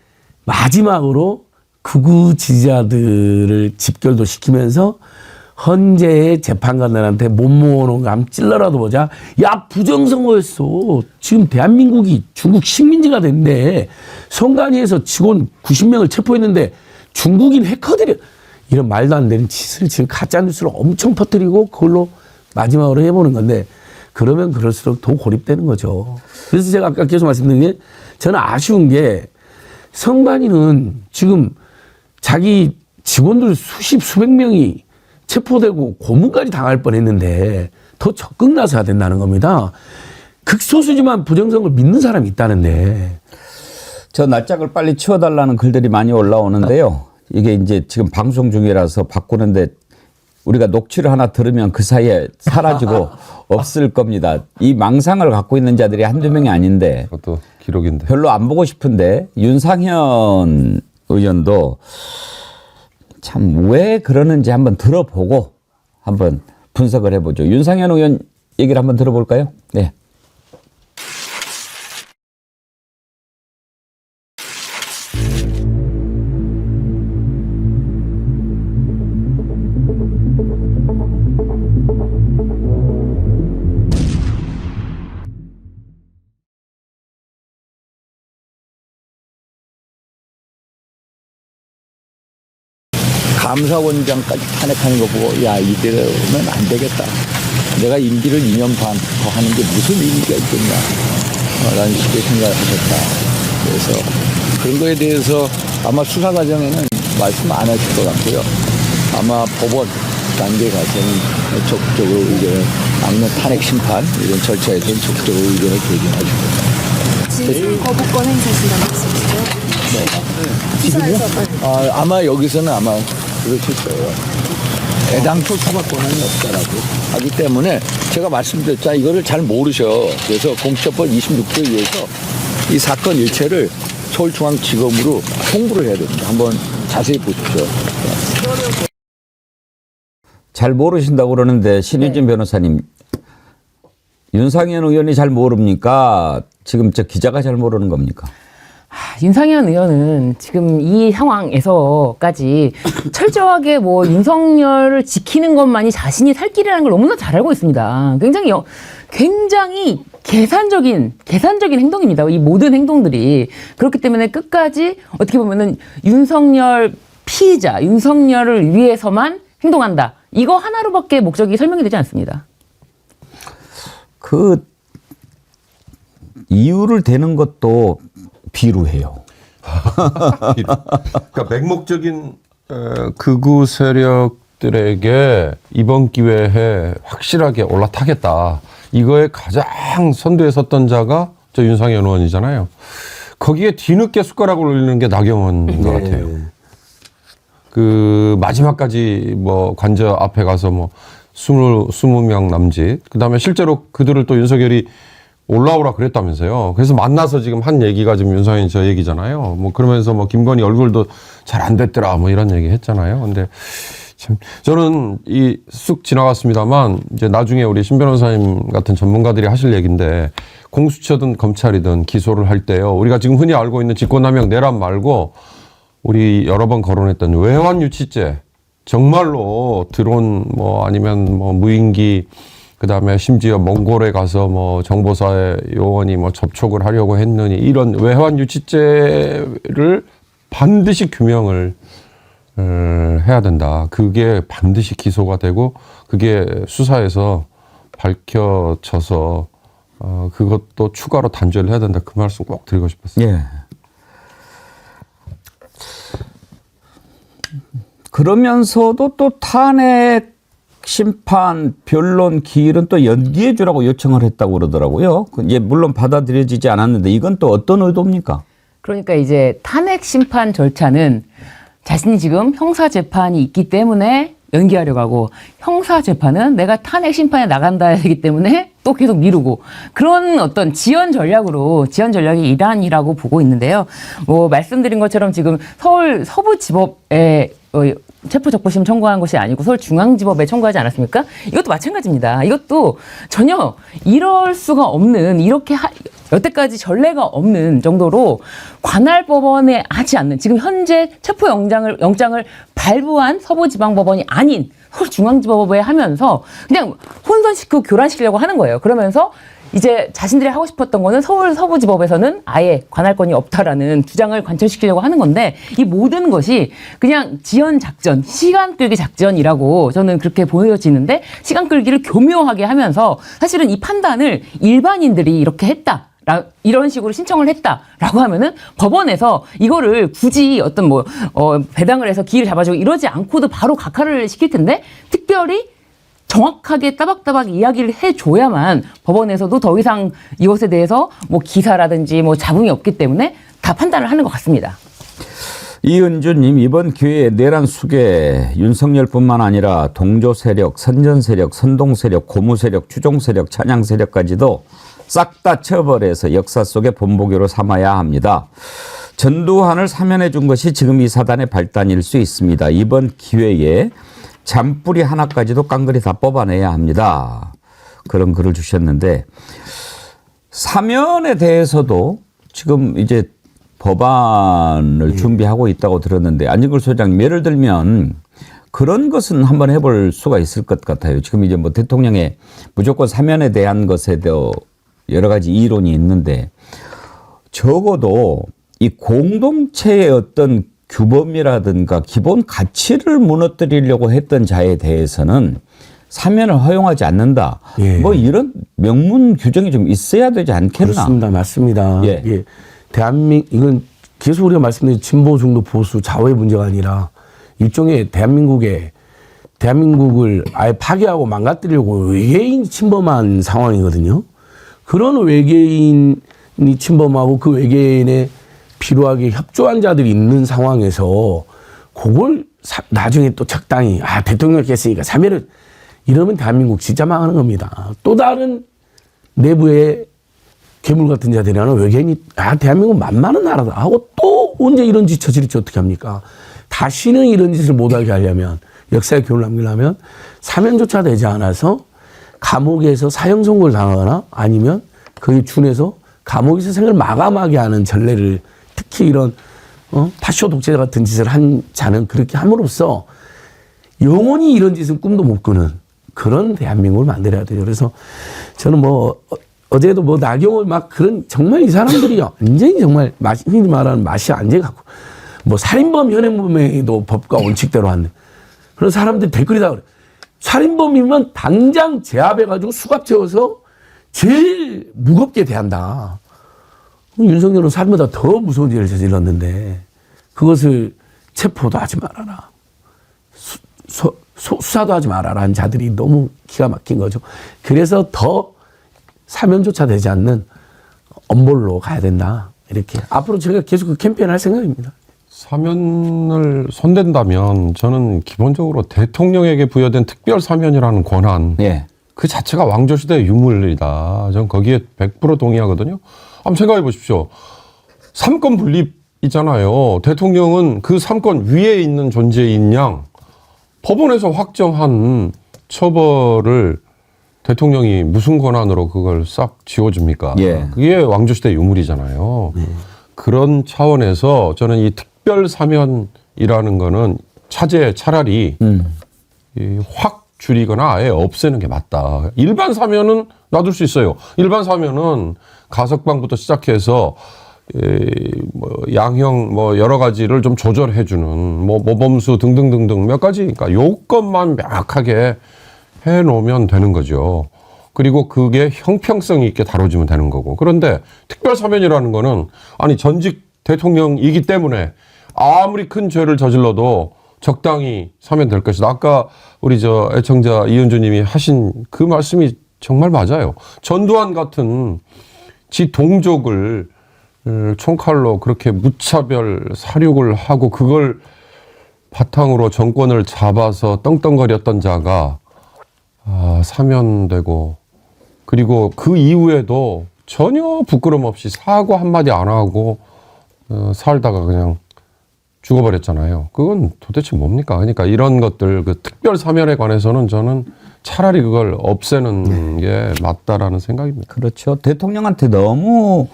[SPEAKER 2] 마지막으로 극우 지지자들을 집결도 시키면서 헌재의 재판관들한테 못 모아놓은 거 한번 찔러라도 보자. 야, 부정선거였어. 지금 대한민국이 중국 식민지가 됐는데 선관위에서 직원 90명을 체포했는데 중국인 해커들이 이런 말도 안 되는 짓을 지금 가짜뉴스를 엄청 퍼뜨리고 그걸로 마지막으로 해보는 건데 그러면 그럴수록 더 고립되는 거죠. 그래서 제가 아까 계속 말씀드린 게 저는 아쉬운 게 선관위는 지금 자기 직원들 수백 명이 체포되고 고문까지 당할 뻔했는데 더 적극 나서야 된다는 겁니다. 극소수지만 부정선거를 믿는 사람이 있다는데.
[SPEAKER 1] 저 낯짝을 빨리 치워달라는 글들이 많이 올라오는데요. 이게 이제 지금 방송 중이라서 바꾸는데 우리가 녹취를 하나 들으면 그 사이에 사라지고 없을 겁니다. 이 망상을 갖고 있는 자들이 한두 명이 아닌데
[SPEAKER 3] 그것도 기록인데.
[SPEAKER 1] 별로 안 보고 싶은데 윤상현 의원도 참 왜 그러는지 한번 들어보고 한번 분석을 해보죠. 윤상현 의원 얘기를 한번 들어볼까요? 네. 감사원장까지 탄핵하는 거 보고 야 이대로는 안 되겠다. 내가 임기를 2년 반 더 하는 게 무슨 의미가 있겠냐. 라는 식의 생각을 하셨다. 그래서 그런 거에 대해서 아마 수사 과정에는 말씀 안 하실 것 같고요. 아마 법원 단계 가서는 적극적으로 의견을 막는 탄핵 심판 이런 절차에서는 적극적으로 의견을 개진하실 겁니다.
[SPEAKER 5] 진상 거부권 행사신다는 말씀이시죠?
[SPEAKER 1] 지금요? 아마 여기서는 아마 그러실 거예요. 애당초 수사권은 없다라고 하기 때문에 제가 말씀드렸잖아요. 이거를 잘 모르셔. 그래서 공수처법 26조에 의해서 이 사건 일체를 서울중앙지검으로 송부를 해야 됩니다. 한번 자세히 보십시오. 잘 모르신다고 그러는데 신혜진 변호사님, 윤상현 의원이 잘 모릅니까? 지금 저 기자가 잘 모르는 겁니까?
[SPEAKER 4] 윤상현 의원은 지금 이 상황에서까지 철저하게 뭐 윤석열을 지키는 것만이 자신이 살 길이라는 걸 너무나 잘 알고 있습니다. 굉장히 계산적인 행동입니다. 이 모든 행동들이. 그렇기 때문에 끝까지 어떻게 보면은 윤석열 피의자, 윤석열을 위해서만 행동한다. 이거 하나로밖에 목적이 설명이 되지 않습니다.
[SPEAKER 1] 그 이유를 대는 것도 비루해요.
[SPEAKER 3] 그러니까 맹목적인 극우 세력들에게 이번 기회에 확실하게 올라타겠다. 이거에 가장 선두에 섰던 자가 저 윤상현 의원이잖아요. 거기에 뒤늦게 숟가락을 올리는 게 나경원인 것 같아요. 그 마지막까지 뭐 관저 앞에 가서 뭐 20명 남짓. 그다음에 실제로 그들을 또 윤석열이 올라오라 그랬다면서요. 그래서 만나서 지금 한 얘기가 지금 윤상현이 저 얘기잖아요. 뭐 그러면서 뭐 김건희 얼굴도 잘 안 됐더라 뭐 이런 얘기 했잖아요. 근데 참 저는 이 쑥 지나갔습니다만 이제 나중에 우리 신 변호사님 같은 전문가들이 하실 얘기인데 공수처든 검찰이든 기소를 할 때요. 우리가 지금 흔히 알고 있는 직권남용 내란 말고 우리 여러 번 거론했던 외환 유치죄 정말로 드론 뭐 아니면 뭐 무인기 그다음에 심지어 몽골에 가서 뭐 정보사의 요원이 뭐 접촉을 하려고 했느니 이런 외환 유치죄를 반드시 규명을 해야 된다. 그게 반드시 기소가 되고 그게 수사에서 밝혀져서 그것도 추가로 단죄를 해야 된다. 그 말씀 꼭 드리고 싶었어요.
[SPEAKER 1] 예. 그러면서도 또 탄핵 심판 변론 기일은 또 연기해 주라고 요청을 했다고 그러더라고요. 예, 물론 받아들여지지 않았는데 이건 또 어떤 의도입니까?
[SPEAKER 4] 그러니까 이제 탄핵 심판 절차는 자신이 지금 형사 재판이 있기 때문에 연기하려고 하고 형사 재판은 내가 탄핵 심판에 나간다 하기 때문에 또 계속 미루고 그런 어떤 지연 전략의 일환이라고 보고 있는데요. 뭐 말씀드린 것처럼 지금 서울 서부지법에 체포적부심 청구한 것이 아니고 서울중앙지법에 청구하지 않았습니까? 이것도 마찬가지입니다. 이것도 전혀 이럴 수가 없는 이렇게 여태까지 전례가 없는 정도로 관할 법원에 하지 않는 지금 현재 체포영장을 발부한 서부지방법원이 아닌 서울중앙지법에 하면서 그냥 혼선시키고 교란시키려고 하는 거예요. 그러면서 이제 자신들이 하고 싶었던 거는 서울 서부지법에서는 아예 관할권이 없다라는 주장을 관철시키려고 하는 건데 이 모든 것이 그냥 지연 작전, 시간 끌기 작전이라고 저는 그렇게 보여지는데 시간 끌기를 교묘하게 하면서 사실은 이 판단을 일반인들이 이렇게 했다. 이런 식으로 신청을 했다라고 하면은 법원에서 이거를 굳이 어떤 배당을 해서 기일을 잡아주고 이러지 않고도 바로 각하를 시킬 텐데 특별히 정확하게 따박따박 이야기를 해줘야만 법원에서도 더 이상 이것에 대해서 뭐 기사라든지 뭐 잡음이 없기 때문에 다 판단을 하는 것 같습니다.
[SPEAKER 1] 이은주님, 이번 기회에 내란 수계 윤석열뿐만 아니라 동조 세력, 선전 세력, 선동 세력, 고무 세력, 추종 세력, 찬양 세력까지도 싹 다 처벌해서 역사 속의 본보기로 삼아야 합니다. 전두환을 사면해 준 것이 지금 이 사단의 발단일 수 있습니다. 이번 기회에 잔뿌리 하나까지도 깡그리 다 뽑아내야 합니다. 그런 글을 주셨는데 사면에 대해서도 지금 이제 법안을 준비하고 있다고 들었는데 안진걸 소장님 예를 들면 그런 것은 한번 해볼 수가 있을 것 같아요. 지금 이제 뭐 대통령의 무조건 사면에 대한 것에도 여러 가지 이론이 있는데 적어도 이 공동체의 어떤 규범이라든가 기본 가치를 무너뜨리려고 했던 자에 대해서는 사면을 허용하지 않는다.
[SPEAKER 2] 예.
[SPEAKER 1] 뭐 이런 명문 규정이 좀 있어야 되지 않겠나.
[SPEAKER 2] 그렇습니다. 맞습니다.
[SPEAKER 1] 예.
[SPEAKER 2] 예. 이건 계속 우리가 말씀드린 진보 중도 보수 좌우의 문제가 아니라 일종의 대한민국을 아예 파괴하고 망가뜨리려고 외계인이 침범한 상황이거든요. 그런 외계인이 침범하고 그 외계인에 필요하게 협조한 자들이 있는 상황에서 그걸 나중에 또 적당히 대통령이 했으니까 사면을 이러면 대한민국 진짜 망하는 겁니다. 또 다른 내부의 괴물 같은 자들이라는 외계인이 대한민국 만만한 나라다 하고 또 언제 이런 짓 저지를지 어떻게 합니까? 다시는 이런 짓을 못하게 하려면 역사에 교훈을 남기려면 사면조차 되지 않아서 감옥에서 사형 선고를 당하거나 아니면 거기에 준해서 감옥에서 생을 마감하게 하는 전례를 특히 이런 파쇼 독재자 같은 짓을 한 자는 그렇게 함으로써 영원히 이런 짓은 꿈도 못 꾸는 그런 대한민국을 만들어야 돼요. 그래서 저는 뭐 어제도 뭐 나경원 막 그런 정말 이 사람들이 완전히 정말 흔히 말하는 맛이 안 돼갖고 뭐 살인범 현행범에도 법과 원칙대로 하는 그런 사람들 댓글이 다 그래. 살인범이면 당장 제압해가지고 수갑 채워서 제일 무겁게 대한다. 윤석열은 살인보다 더 무서운 죄를 저질렀는데 그것을 체포도 하지 말아라. 수사도 하지 말아라 한 자들이 너무 기가 막힌 거죠. 그래서 더 사면조차 되지 않는 엄벌로 가야 된다. 이렇게. 앞으로 제가 계속 그 캠페인을 할 생각입니다.
[SPEAKER 3] 사면을 손댄다면 저는 기본적으로 대통령에게 부여된 특별 사면이라는 권한
[SPEAKER 1] 예.
[SPEAKER 3] 그 자체가 왕조시대의 유물이다. 저는 거기에 100% 동의하거든요. 한번 생각해 보십시오. 삼권 분립 있잖아요. 대통령은 그 삼권 위에 있는 존재인 양 법원에서 확정한 처벌을 대통령이 무슨 권한으로 그걸 싹 지워줍니까?
[SPEAKER 1] 예.
[SPEAKER 3] 그게 왕조시대 유물이잖아요. 그런 차원에서 저는 이 특별 사면이라는 거는 차라리 확 줄이거나 아예 없애는 게 맞다. 일반 사면은 놔둘 수 있어요. 일반 사면은 가석방부터 시작해서 뭐 양형 뭐 여러 가지를 좀 조절해주는 뭐 모범수 등등등등 몇 가지 그러니까 요건만 명확하게 해놓으면 되는 거죠. 그리고 그게 형평성 있게 다뤄지면 되는 거고. 그런데 특별사면이라는 거는 아니 전직 대통령이기 때문에 아무리 큰 죄를 저질러도 적당히 사면될 것이다. 아까 우리 저 애청자 이은주님이 하신 그 말씀이 정말 맞아요. 전두환 같은 지 동족을 총칼로 그렇게 무차별 살육을 하고 그걸 바탕으로 정권을 잡아서 떵떵거렸던 자가 사면되고 그리고 그 이후에도 전혀 부끄럼 없이 사과 한마디 안 하고 살다가 그냥 죽어버렸잖아요. 그건 도대체 뭡니까? 그러니까 이런 것들 그 특별 사면에 관해서는 저는 차라리 그걸 없애는 게 맞다라는 생각입니다.
[SPEAKER 1] 그렇죠. 대통령한테 너무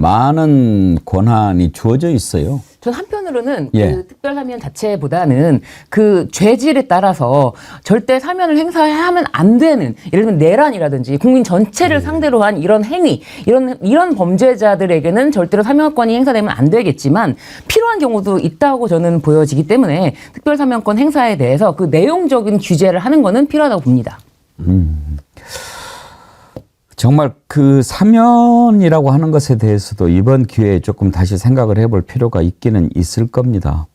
[SPEAKER 1] 많은 권한이 주어져 있어요.
[SPEAKER 4] 전 한편으로는
[SPEAKER 1] 예.
[SPEAKER 4] 그 특별사면 자체보다는 그 죄질에 따라서 절대 사면을 행사하면 안 되는 예를 들면 내란이라든지 국민 전체를 상대로 한 이런 행위 이런 범죄자들에게는 절대로 사면권이 행사되면 안 되겠지만 필요한 경우도 있다고 저는 보여지기 때문에 특별사면권 행사에 대해서 그 내용적인 규제를 하는 거는 필요하다고 봅니다.
[SPEAKER 1] 정말 그 사면이라고 하는 것에 대해서도 이번 기회에 조금 다시 생각을 해볼 필요가 있기는 있을 겁니다.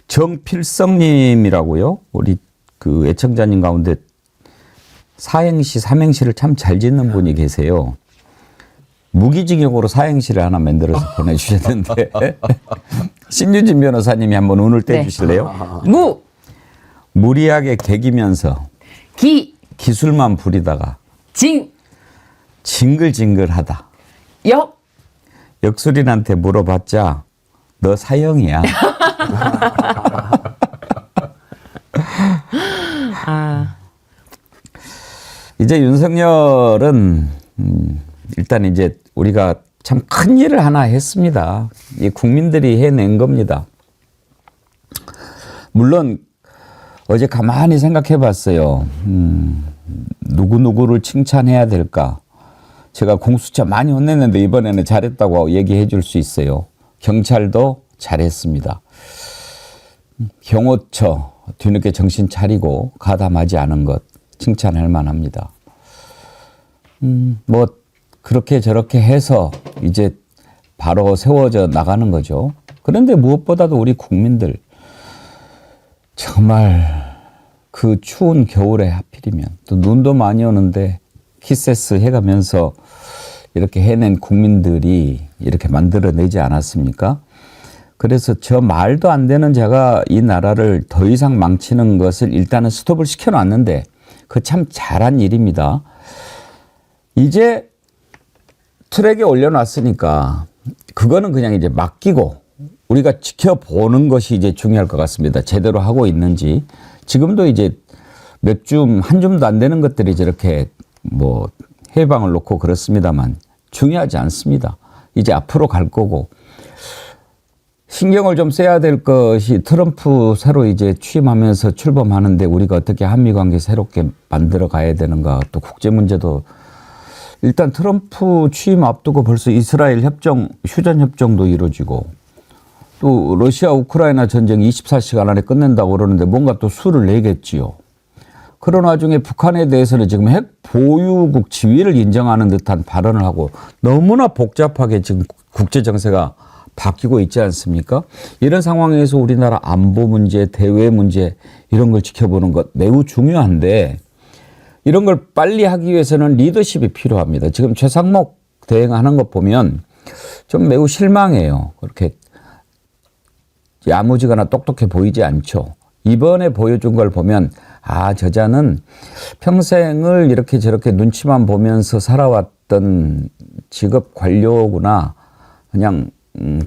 [SPEAKER 1] 정필성님이라고요. 우리 그 애청자님 가운데 사행시, 삼행시를 참 잘 짓는 분이 계세요. 무기징역으로 사행시를 하나 만들어서 보내주셨는데 신유진 변호사님이 한번 운을 떼주실래요? 무리하게 개기면서 기술만 부리다가 징글징글하다. 역술인한테 물어봤자 너 사형이야. 이제 윤석열은 일단 이제 우리가 참 큰 일을 하나 했습니다. 이 국민들이 해낸 겁니다. 물론 어제 가만히 생각해 봤어요. 누구누구를 칭찬해야 될까? 제가 공수처 많이 혼냈는데 이번에는 잘했다고 얘기해 줄 수 있어요. 경찰도 잘했습니다. 경호처 뒤늦게 정신 차리고 가담하지 않은 것 칭찬할 만합니다. 뭐 그렇게 저렇게 해서 이제 바로 세워져 나가는 거죠. 그런데 무엇보다도 우리 국민들 정말 그 추운 겨울에 하필이면 또 눈도 많이 오는데 키세스 해가면서 이렇게 해낸 국민들이 이렇게 만들어내지 않았습니까? 그래서 저 말도 안 되는 자가 이 나라를 더 이상 망치는 것을 일단은 스톱을 시켜놨는데 그 참 잘한 일입니다. 이제 트랙에 올려놨으니까 그거는 그냥 이제 맡기고 우리가 지켜보는 것이 이제 중요할 것 같습니다. 제대로 하고 있는지. 지금도 이제 몇 줌, 한 줌도 안 되는 것들이 저렇게 뭐 해방을 놓고 그렇습니다만 중요하지 않습니다. 이제 앞으로 갈 거고 신경을 좀 써야 될 것이 트럼프 새로 이제 취임하면서 출범하는데 우리가 어떻게 한미 관계 새롭게 만들어 가야 되는가, 또 국제 문제도 일단 트럼프 취임 앞두고 벌써 이스라엘 협정, 휴전 협정도 이루어지고 또 러시아 우크라이나 전쟁 24시간 안에 끝낸다고 그러는데 뭔가 또 수를 내겠지요. 그런 와중에 북한에 대해서는 지금 핵 보유국 지위를 인정하는 듯한 발언을 하고 너무나 복잡하게 지금 국제 정세가 바뀌고 있지 않습니까? 이런 상황에서 우리나라 안보 문제, 대외 문제 이런 걸 지켜보는 것 매우 중요한데 이런 걸 빨리 하기 위해서는 리더십이 필요합니다. 지금 최상목 대행하는 것 보면 좀 매우 실망해요. 그렇게 야무지거나 똑똑해 보이지 않죠. 이번에 보여준 걸 보면 아, 저자는 평생을 이렇게 저렇게 눈치만 보면서 살아왔던 직업 관료구나. 그냥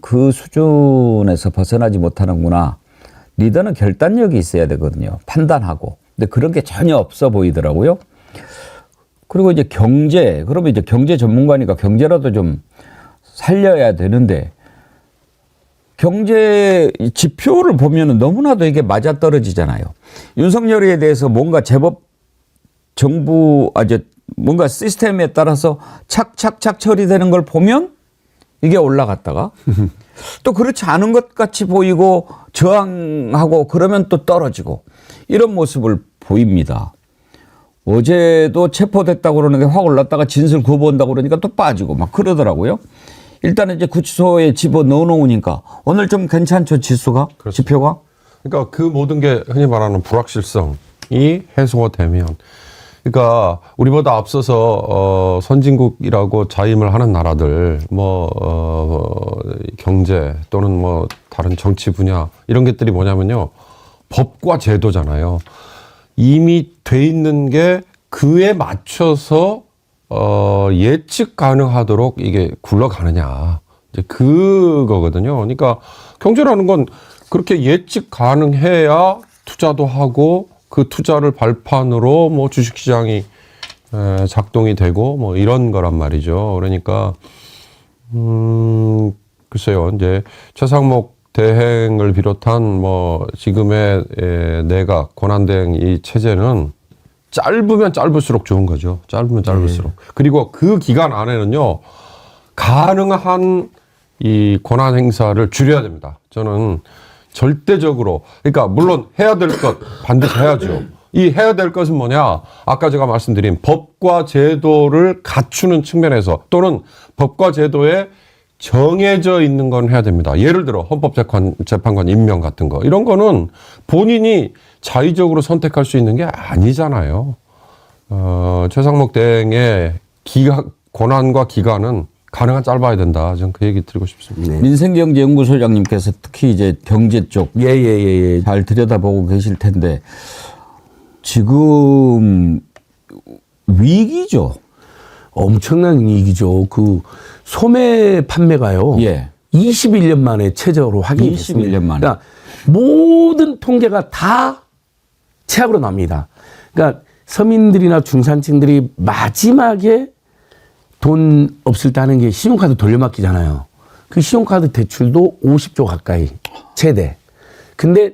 [SPEAKER 1] 그 수준에서 벗어나지 못하는구나. 리더는 결단력이 있어야 되거든요. 판단하고. 근데 그런 게 전혀 없어 보이더라고요. 그리고 이제 경제, 그러면 이제 경제 전문가니까 경제라도 좀 살려야 되는데 경제 지표를 보면은 너무나도 이게 맞아떨어지잖아요. 윤석열에 대해서 뭔가 제법 정부, 뭔가 시스템에 따라서 착착착 처리되는 걸 보면 이게 올라갔다가 또 그렇지 않은 것 같이 보이고 저항하고 그러면 또 떨어지고 이런 모습을 보입니다. 어제도 체포됐다고 그러는데 확 올랐다가 진술 거부한다고 그러니까 또 빠지고 막 그러더라고요. 일단은 이제 구치소에 집어 넣어놓으니까 오늘 좀 괜찮죠, 지수가?
[SPEAKER 3] 그렇습니다.
[SPEAKER 1] 지표가?
[SPEAKER 3] 그러니까 그 모든 게 흔히 말하는 불확실성이 해소가 되면, 그러니까 우리보다 앞서서 선진국이라고 자임을 하는 나라들, 경제 또는 뭐 다른 정치 분야 이런 것들이 뭐냐면요, 법과 제도잖아요. 이미 돼 있는 게 그에 맞춰서 예측 가능하도록 이게 굴러가느냐, 이제 그거거든요. 그러니까 경제라는 건 그렇게 예측 가능해야 투자도 하고 그 투자를 발판으로 뭐 주식시장이 작동이 되고 뭐 이런 거란 말이죠. 그러니까 글쎄요, 이제 최상목 대행을 비롯한 뭐 지금의 내각 권한대행 이 체제는 짧으면 짧을수록 좋은 거죠. 짧으면 짧을수록. 그리고 그 기간 안에는요, 가능한 이 권한 행사를 줄여야 됩니다. 저는 절대적으로, 그러니까 물론 해야 될 것 반드시 해야죠. 이 해야 될 것은 뭐냐? 아까 제가 말씀드린 법과 제도를 갖추는 측면에서 또는 법과 제도에 정해져 있는 건 해야 됩니다. 예를 들어 헌법재판관 임명 같은 거, 이런 거는 본인이 자의적으로 선택할 수 있는 게 아니잖아요. 최상목 대행의 권한과 기간은 가능한 짧아야 된다. 저는 그 얘기 드리고 싶습니다.
[SPEAKER 2] 네.
[SPEAKER 1] 민생경제연구소장님께서 특히 이제 경제 쪽 잘 들여다보고 계실 텐데 지금 위기죠.
[SPEAKER 2] 엄청난 위기죠. 그 소매 판매가요.
[SPEAKER 1] 예.
[SPEAKER 2] 21년 만에 최저로 확인이
[SPEAKER 1] 21년
[SPEAKER 2] 됐습니다.
[SPEAKER 1] 만에.
[SPEAKER 2] 그러니까 모든 통계가 다 최악으로 납니다. 그러니까 서민들이나 중산층들이 마지막에 돈 없을 때 하는 게 신용카드 돌려막기잖아요. 그 신용카드 대출도 50조 가까이 최대. 근데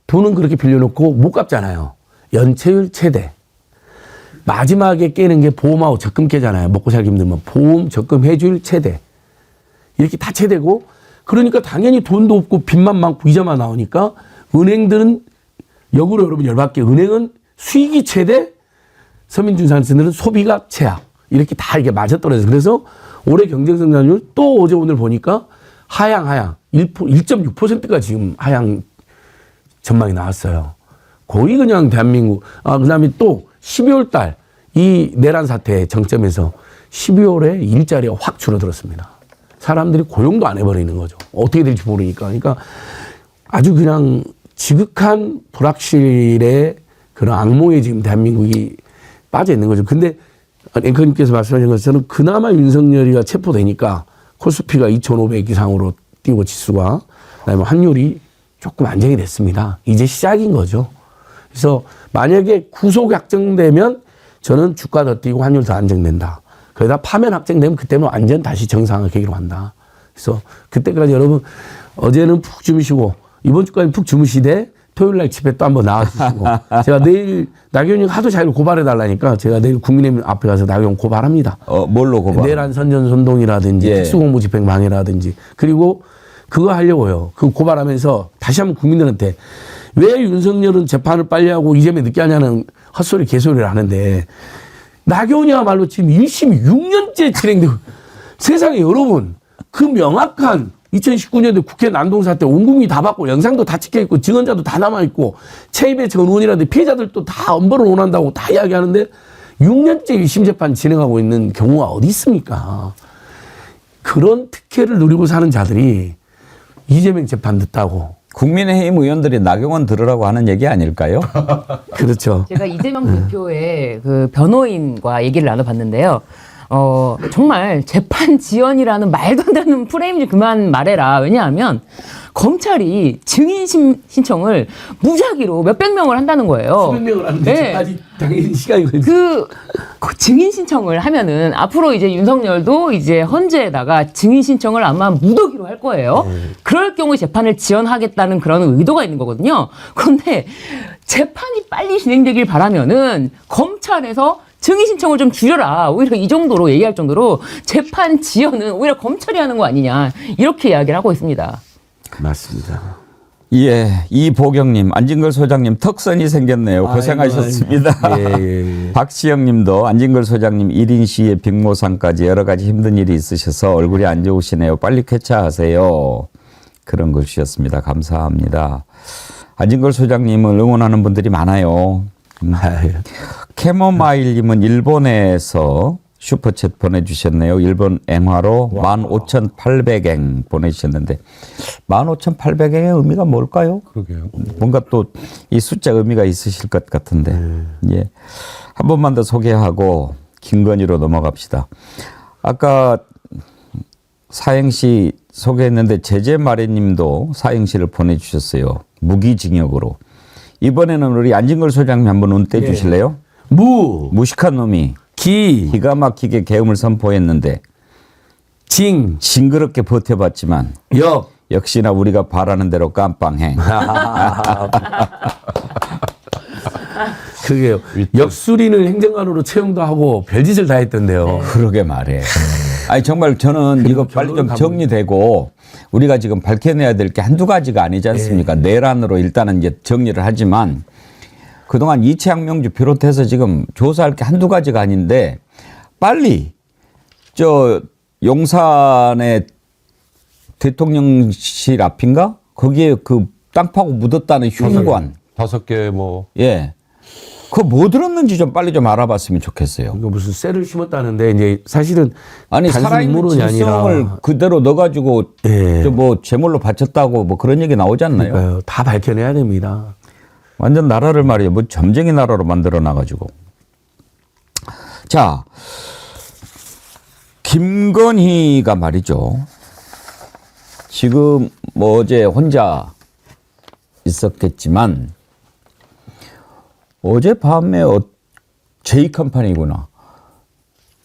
[SPEAKER 2] 돈은 그렇게 빌려놓고 못 갚잖아요. 연체율 최대. 마지막에 깨는 게 보험하고 적금 깨잖아요. 먹고 살기 힘들면 보험, 적금, 해줄 최대. 이렇게 다 최대고, 그러니까 당연히 돈도 없고 빚만 많고 이자만 나오니까 은행들은, 역으로 여러분 열받게, 은행은 수익이 최대, 서민중산층들은 소비가 최악. 이렇게 다 이게 맞아떨어져서. 그래서 올해 경제성장률 또 어제 오늘 보니까 하향. 1.6%가 지금 하향 전망이 나왔어요. 거의 그냥 대한민국. 그 다음에 또 12월 달 이 내란 사태 정점에서 12월에 일자리가 확 줄어들었습니다. 사람들이 고용도 안 해버리는 거죠. 어떻게 될지 모르니까. 그러니까 아주 그냥 지극한 불확실의 그런 악몽에 지금 대한민국이 빠져 있는 거죠. 근데 앵커님께서 말씀하신 것처럼 그나마 윤석열이가 체포되니까 코스피가 2,500 이상으로 뛰고 지수가, 그다음에 환율이 조금 안정이 됐습니다. 이제 시작인 거죠. 그래서 만약에 구속 확정되면 저는 주가 더 뛰고 환율 더 안정된다. 그러다 파면 확정되면 그때는 완전 다시 정상화 계기로 간다. 그래서 그때까지 여러분 어제는 푹 주무시고 이번 주까지 푹 주무시되 토요일 날 집에 또 한번 나와주시고 제가 내일 나경원 하도 자기를 고발해달라니까 제가 내일 국민의힘 앞에 가서 나경원 고발합니다.
[SPEAKER 1] 뭘로 고발?
[SPEAKER 2] 내란 선전 선동이라든지
[SPEAKER 1] 예.
[SPEAKER 2] 특수공무집행 방해라든지 그리고 그거 하려고요. 그 고발하면서 다시 한번 국민들한테 왜 윤석열은 재판을 빨리 하고 이재명 늦게 하냐는 헛소리 개소리를 하는데 나경원이야말로 지금 1심 6년째 진행되고 세상에 여러분 그 명확한 2019년도 국회 난동 사태 온 국민이 다 봤고 영상도 다 찍혀 있고 증언자도 다 남아 있고 최입의 전 의원이라든지 피해자들도 다 엄벌을 원한다고 다 이야기하는데 6년째 1심 재판 진행하고 있는 경우가 어디 있습니까? 그런 특혜를 누리고 사는 자들이 이재명 재판 늦다고.
[SPEAKER 1] 국민의힘 의원들이 나경원 들으라고 하는 얘기 아닐까요?
[SPEAKER 2] 그렇죠.
[SPEAKER 4] 제가 이재명 대표의 그 변호인과 얘기를 나눠봤는데요. 정말 재판 지연이라는 말도 안 되는 프레임 좀 그만 말해라. 왜냐하면 검찰이 증인 신청을 무작위로 몇백 명을 한다는 거예요.
[SPEAKER 2] 수백 명을 하는데
[SPEAKER 4] 네.
[SPEAKER 2] 아직 당연히 시간이 걸리죠.
[SPEAKER 4] 그 증인 신청을 하면은 앞으로 이제 윤석열도 이제 헌재에다가 증인 신청을 아마 무더기로 할 거예요. 그럴 경우에 재판을 지연하겠다는 그런 의도가 있는 거거든요. 그런데 재판이 빨리 진행되길 바라면은 검찰에서 증인 신청을 좀 줄여라. 오히려 이 정도로 얘기할 정도로 재판 지연은 오히려 검찰이 하는 거 아니냐. 이렇게 이야기를 하고 있습니다.
[SPEAKER 2] 맞습니다.
[SPEAKER 1] 예, 이보경님, 안진걸 소장님 턱선이 생겼네요. 고생하셨습니다.
[SPEAKER 2] 예.
[SPEAKER 1] 박시영 님도 안진걸 소장님 1인 시에 빅모상까지 여러 가지 힘든 일이 있으셔서 얼굴이 안 좋으시네요. 빨리 쾌차하세요. 그런 걸 주셨습니다. 감사합니다. 안진걸 소장님을 응원하는 분들이 많아요. 캐모마일님은 일본에서 슈퍼챗 보내주셨네요. 일본 앵화로 15,800eng 보내주셨는데 15,800eng의 의미가 뭘까요?
[SPEAKER 3] 그러게요.
[SPEAKER 1] 뭔가 또 이 숫자 의미가 있으실 것 같은데 예. 한 번만 더 소개하고 김건희로 넘어갑시다. 아까 사행시 소개했는데 제재마래님도 사행시를 보내주셨어요. 무기징역으로. 이번에는 우리 안진걸 소장님 한번 운 떼주실래요? 무식한 놈이 기가 막히게 계엄을 선포했는데 징그럽게 버텨봤지만 역시나 우리가 바라는 대로 깜빵행.
[SPEAKER 2] 그게요. 역술인을 행정관으로 채용도 하고 별짓을 다 했던데요.
[SPEAKER 1] 그러게 말해. 아니 정말 저는 이거 빨리 좀 정리되고 우리가 지금 밝혀내야 될 게 한두 가지가 아니지 않습니까? 내란으로 일단은 이제 정리를 하지만 그동안 이채양 명주 비롯해서 지금 조사할 게 한두 가지가 아닌데 빨리 저 용산의 대통령실 앞인가? 거기에 그 땅 파고 묻었다는 흉관.
[SPEAKER 3] 5개 뭐.
[SPEAKER 1] 예. 그거 뭐 들었는지 좀 빨리 좀 알아봤으면 좋겠어요.
[SPEAKER 2] 이거 무슨 쇠를 심었다는데 이제 사실은
[SPEAKER 1] 아니 살아있는
[SPEAKER 2] 음모론이
[SPEAKER 1] 짐승을
[SPEAKER 2] 아니라
[SPEAKER 1] 그대로 넣어가지고
[SPEAKER 2] 예.
[SPEAKER 1] 저 뭐 제물로 바쳤다고 뭐 그런 얘기 나오지 않나요?
[SPEAKER 2] 그러니까요. 다 밝혀내야 됩니다.
[SPEAKER 1] 완전 나라를 말이에요. 뭐 점쟁이 나라로 만들어 놔가지고. 자, 김건희가 말이죠. 지금 뭐 어제 혼자 있었겠지만 어젯밤에 제2컴퍼니구나.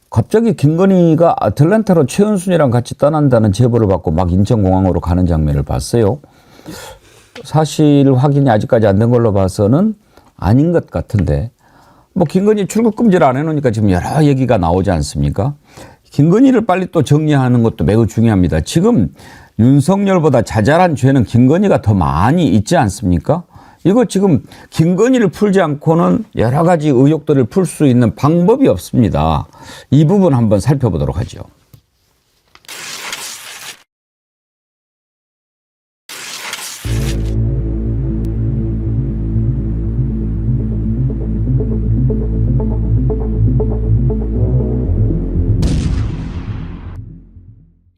[SPEAKER 1] 갑자기 김건희가 아틀란타로 최은순이랑 같이 떠난다는 제보를 받고 막 인천공항으로 가는 장면을 봤어요. 사실 확인이 아직까지 안 된 걸로 봐서는 아닌 것 같은데 뭐 김건희 출국 금지를 안 해놓으니까 지금 여러 얘기가 나오지 않습니까? 김건희를 빨리 또 정리하는 것도 매우 중요합니다. 지금 윤석열보다 자잘한 죄는 김건희가 더 많이 있지 않습니까? 이거 지금 김건희를 풀지 않고는 여러 가지 의혹들을 풀 수 있는 방법이 없습니다. 이 부분 한번 살펴보도록 하죠.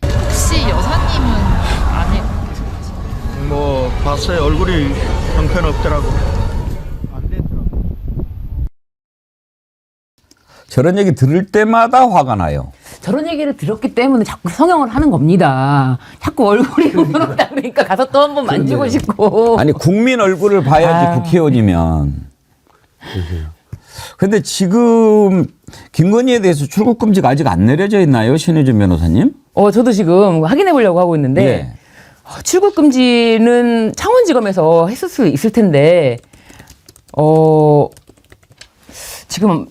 [SPEAKER 6] 혹시 여사님은 아내
[SPEAKER 7] 뭐 봤어요. 얼굴이 형편없더라고. 안 되더라고.
[SPEAKER 1] 저런 얘기 들을 때마다 화가 나요.
[SPEAKER 4] 저런 얘기를 들었기 때문에 자꾸 성형을 하는 겁니다. 자꾸 얼굴이 부끄럽다 그러니까 가서 또 한 번 만지고 싶고.
[SPEAKER 1] 아니 국민 얼굴을 봐야지 국회의원이면. 근데 지금 김건희에 대해서 출국 금지가 아직 안 내려져 있나요, 신혜준 변호사님?
[SPEAKER 4] 저도 지금 확인해 보려고 하고 있는데
[SPEAKER 1] 예.
[SPEAKER 4] 출국 금지는 창원지검에서 했을 수 있을 텐데 지금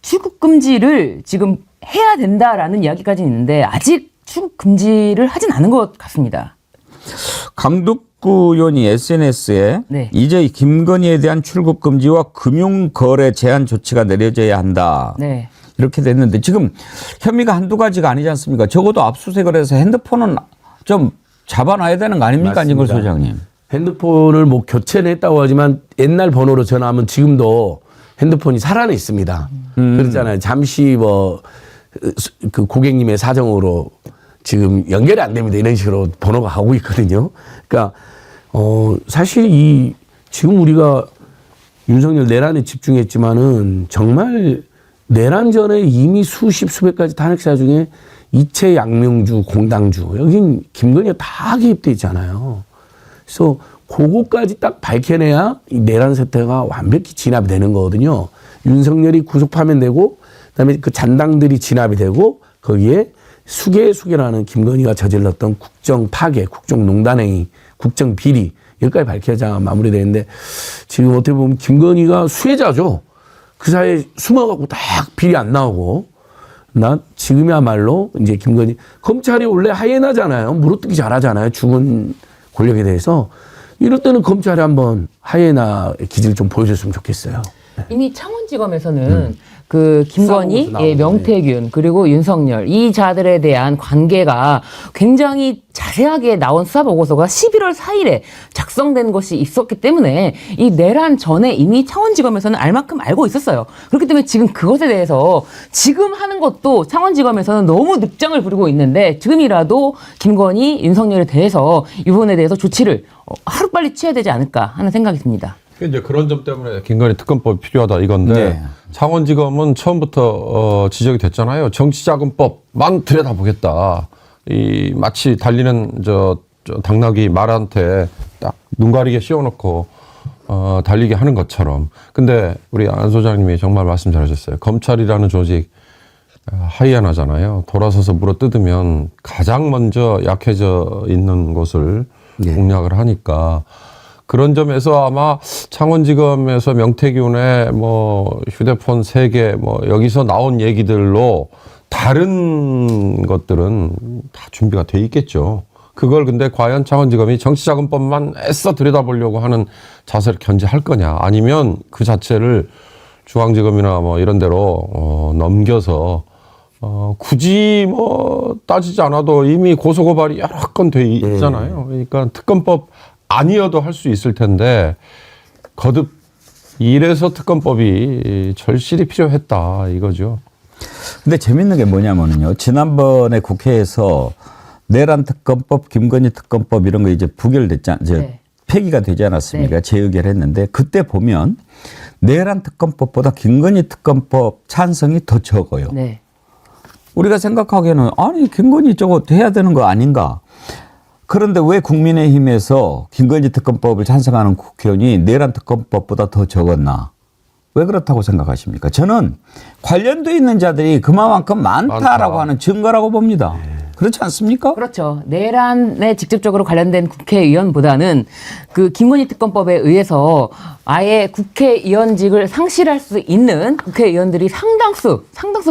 [SPEAKER 4] 출국 금지를 지금 해야 된다라는 이야기까지는 있는데 아직 출국 금지를 하진 않은 것 같습니다.
[SPEAKER 1] 강덕구 의원이 SNS에
[SPEAKER 4] 네.
[SPEAKER 1] 이제 김건희에 대한 출국 금지와 금융 거래 제한 조치가 내려져야 한다.
[SPEAKER 4] 네.
[SPEAKER 1] 이렇게 됐는데 지금 혐의가 한두 가지가 아니지 않습니까? 적어도 압수수색을 해서 핸드폰은 좀 잡아놔야 되는 거 아닙니까?
[SPEAKER 2] 맞습니다.
[SPEAKER 1] 안진걸 소장님.
[SPEAKER 2] 핸드폰을 뭐 교체를 했다고 하지만 옛날 번호로 전화하면 지금도 핸드폰이 살아나 있습니다. 그렇잖아요. 잠시 뭐 그 고객님의 사정으로 지금 연결이 안 됩니다. 이런 식으로 번호가 가고 있거든요. 그러니까 사실 지금 우리가 윤석열 내란에 집중했지만은 정말 내란 전에 이미 수백 가지 탄핵사 중에 이채 양명주, 공당주 여긴 김건희가 다 개입돼 있잖아요. 그래서 그거까지 딱 밝혀내야 이 내란 사태가 완벽히 진압이 되는 거거든요. 윤석열이 구속하면 되고 그다음에 그 잔당들이 진압이 되고 거기에 수계라는 김건희가 저질렀던 국정 파괴, 국정 농단행위, 국정 비리 여기까지 밝혀야 마무리되는데 지금 어떻게 보면 김건희가 수혜자죠. 그 사이에 숨어갖고 딱 비리 안 나오고 나 지금이야말로 이제 김건희 검찰이 원래 하이에나잖아요. 물어뜯기 잘하잖아요. 죽은 권력에 대해서 이럴 때는 검찰이 한번 하이에나 기질 좀 보여줬으면 좋겠어요.
[SPEAKER 4] 이미 창원지검에서는 그 김건희,
[SPEAKER 2] 싸우고서 나오네.
[SPEAKER 4] 명태균 그리고 윤석열 이 자들에 대한 관계가 굉장히 자세하게 나온 수사 보고서가 11월 4일에 작성된 것이 있었기 때문에 이 내란 전에 이미 창원지검에서는 알 만큼 알고 있었어요. 그렇기 때문에 지금 그것에 대해서 지금 하는 것도 창원지검에서는 너무 늑장을 부리고 있는데 지금이라도 김건희, 윤석열에 대해서 이 부분에 대해서 조치를 하루빨리 취해야 되지 않을까 하는 생각이 듭니다.
[SPEAKER 3] 이제 그런 점 때문에 김건희 특검법이 필요하다 이건데
[SPEAKER 1] 네.
[SPEAKER 3] 창원지검은 처음부터 지적이 됐잖아요. 정치자금법만 들여다보겠다. 이 마치 달리는 저 당나귀 말한테 딱 눈 가리게 씌워놓고 달리게 하는 것처럼. 근데 우리 안 소장님이 정말 말씀 잘하셨어요. 검찰이라는 조직 하이에나잖아요. 돌아서서 물어뜯으면 가장 먼저 약해져 있는 곳을
[SPEAKER 2] 네.
[SPEAKER 3] 공략을 하니까. 그런 점에서 아마 창원지검에서 명태균의 뭐 휴대폰 3개 뭐 여기서 나온 얘기들로 다른 것들은 다 준비가 돼 있겠죠. 그걸 근데 과연 창원지검이 정치자금법만 애써 들여다보려고 하는 자세를 견제할 거냐 아니면 그 자체를 중앙지검이나 뭐 이런 데로 넘겨서 굳이 뭐 따지지 않아도 이미 고소고발이 여러 건 돼 있잖아요. 그러니까 특검법 아니어도 할 수 있을 텐데 거듭 이래서 특검법이 절실히 필요했다 이거죠.
[SPEAKER 1] 근데 재밌는 게 뭐냐면요. 지난번에 국회에서 내란 특검법, 김건희 특검법 이런 거 이제 부결됐지
[SPEAKER 4] 네.
[SPEAKER 1] 폐기가 되지 않았습니까?
[SPEAKER 4] 네.
[SPEAKER 1] 재의결했는데 그때 보면 내란 특검법보다 김건희 특검법 찬성이 더 적어요.
[SPEAKER 4] 네.
[SPEAKER 1] 우리가 생각하기에는 아니 김건희 저거 해야 되는 거 아닌가? 그런데 왜 국민의힘에서 김건희 특검법을 찬성하는 국회의원이 내란 특검법보다 더 적었나? 왜 그렇다고 생각하십니까? 저는 관련돼 있는 자들이 그만큼 많다라고
[SPEAKER 3] 많다.
[SPEAKER 1] 하는 증거라고 봅니다. 그렇지 않습니까?
[SPEAKER 4] 그렇죠. 내란에 직접적으로 관련된 국회의원보다는 그 김건희 특검법에 의해서 아예 국회의원직을 상실할 수 있는 국회의원들이 상당수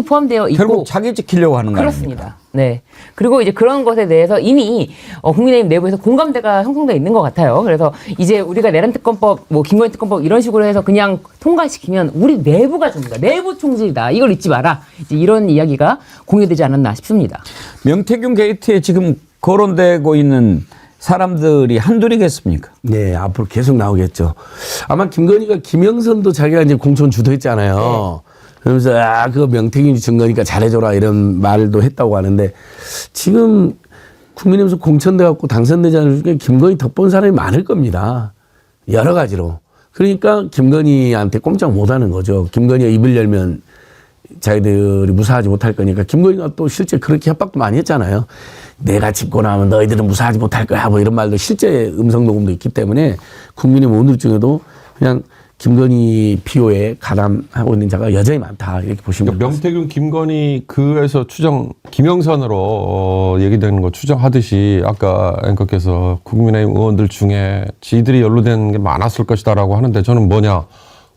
[SPEAKER 4] 포함되어 있고
[SPEAKER 1] 결국 자기 지키려고 하는 거 아닙니까?
[SPEAKER 4] 그렇습니다. 네. 그리고 이제 그런 것에 대해서 이미 국민의힘 내부에서 공감대가 형성되어 있는 것 같아요. 그래서 이제 우리가 내란 특검법, 뭐 김건희 특검법 이런 식으로 해서 그냥 통과시키면 우리 내부가 줍니다. 내부 총질이다. 이걸 잊지 마라. 이제 이런 이야기가 공유되지 않았나 싶습니다.
[SPEAKER 1] 명태균 게이트에 지금 거론되고 있는 사람들이 한둘이겠습니까?
[SPEAKER 2] 네, 앞으로 계속 나오겠죠. 아마 김건희가 김영선도 자기가 이제 공천 주도했잖아요. 그러면서 그거 명태균이 준 거니까 잘해줘라 이런 말도 했다고 하는데 지금 국민의힘에서 공천돼 갖고 당선되지 않을 중에 김건희 덕본 사람이 많을 겁니다. 여러 가지로. 그러니까 김건희한테 꼼짝 못하는 거죠. 김건희가 입을 열면 자기들이 무사하지 못할 거니까 김건희가 또 실제 그렇게 협박도 많이 했잖아요. 내가 집고 나면 너희들은 무사하지 못할 거야 뭐 이런 말도 실제 음성 녹음도 있기 때문에 국민의 오늘 중에도 그냥 김건희 비호에 가담하고 있는 자가 여전히 많다 이렇게 보시면
[SPEAKER 3] 그러니까 명태균, 김건희 그에서 추정 김영선으로 얘기되는 거 추정하듯이 아까 앵커께서 국민의힘 의원들 중에 지들이 연루된 게 많았을 것이다라고 하는데 저는 뭐냐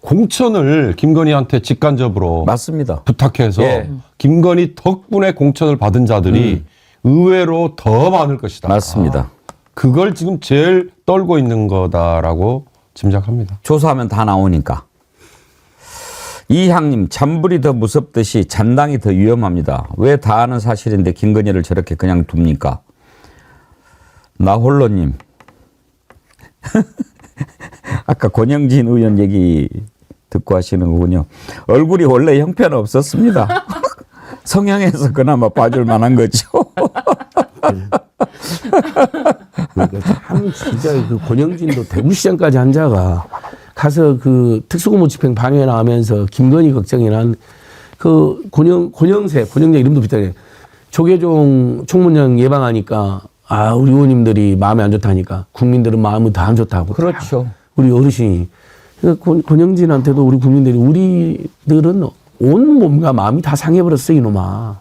[SPEAKER 3] 공천을 김건희한테 직간접으로
[SPEAKER 1] 맞습니다.
[SPEAKER 3] 부탁해서
[SPEAKER 1] 예.
[SPEAKER 3] 김건희 덕분에 공천을 받은 자들이 의외로 더 많을 것이다.
[SPEAKER 1] 맞습니다.
[SPEAKER 3] 그걸 지금 제일 떨고 있는 거다라고 짐작합니다.
[SPEAKER 1] 조사하면 다 나오니까. 이향님, 잔불이 더 무섭듯이 잔당이 더 위험합니다. 왜 다 아는 사실인데 김건희를 저렇게 그냥 둡니까? 나홀로님. 아까 권영진 의원 얘기 듣고 하시는 거군요. 얼굴이 원래 형편 없었습니다. 성향에서 그나마 봐줄 만한 거죠.
[SPEAKER 2] 참 진짜 그 권영진도 대구시장까지 한 자가 가서 그 특수고무 집행 방해 나오면서 김건희 걱정이 난 그 권영재 이름도 비슷하게 조계종 총무장 예방하니까 아 우리 의원님들이 마음이 안 좋다니까 국민들은 마음이 더 안 좋다고.
[SPEAKER 1] 그렇죠.
[SPEAKER 2] 우리 어르신이 권영진한테도 우리 국민들이 우리들은 온 몸과 마음이 다 상해버렸어 이놈아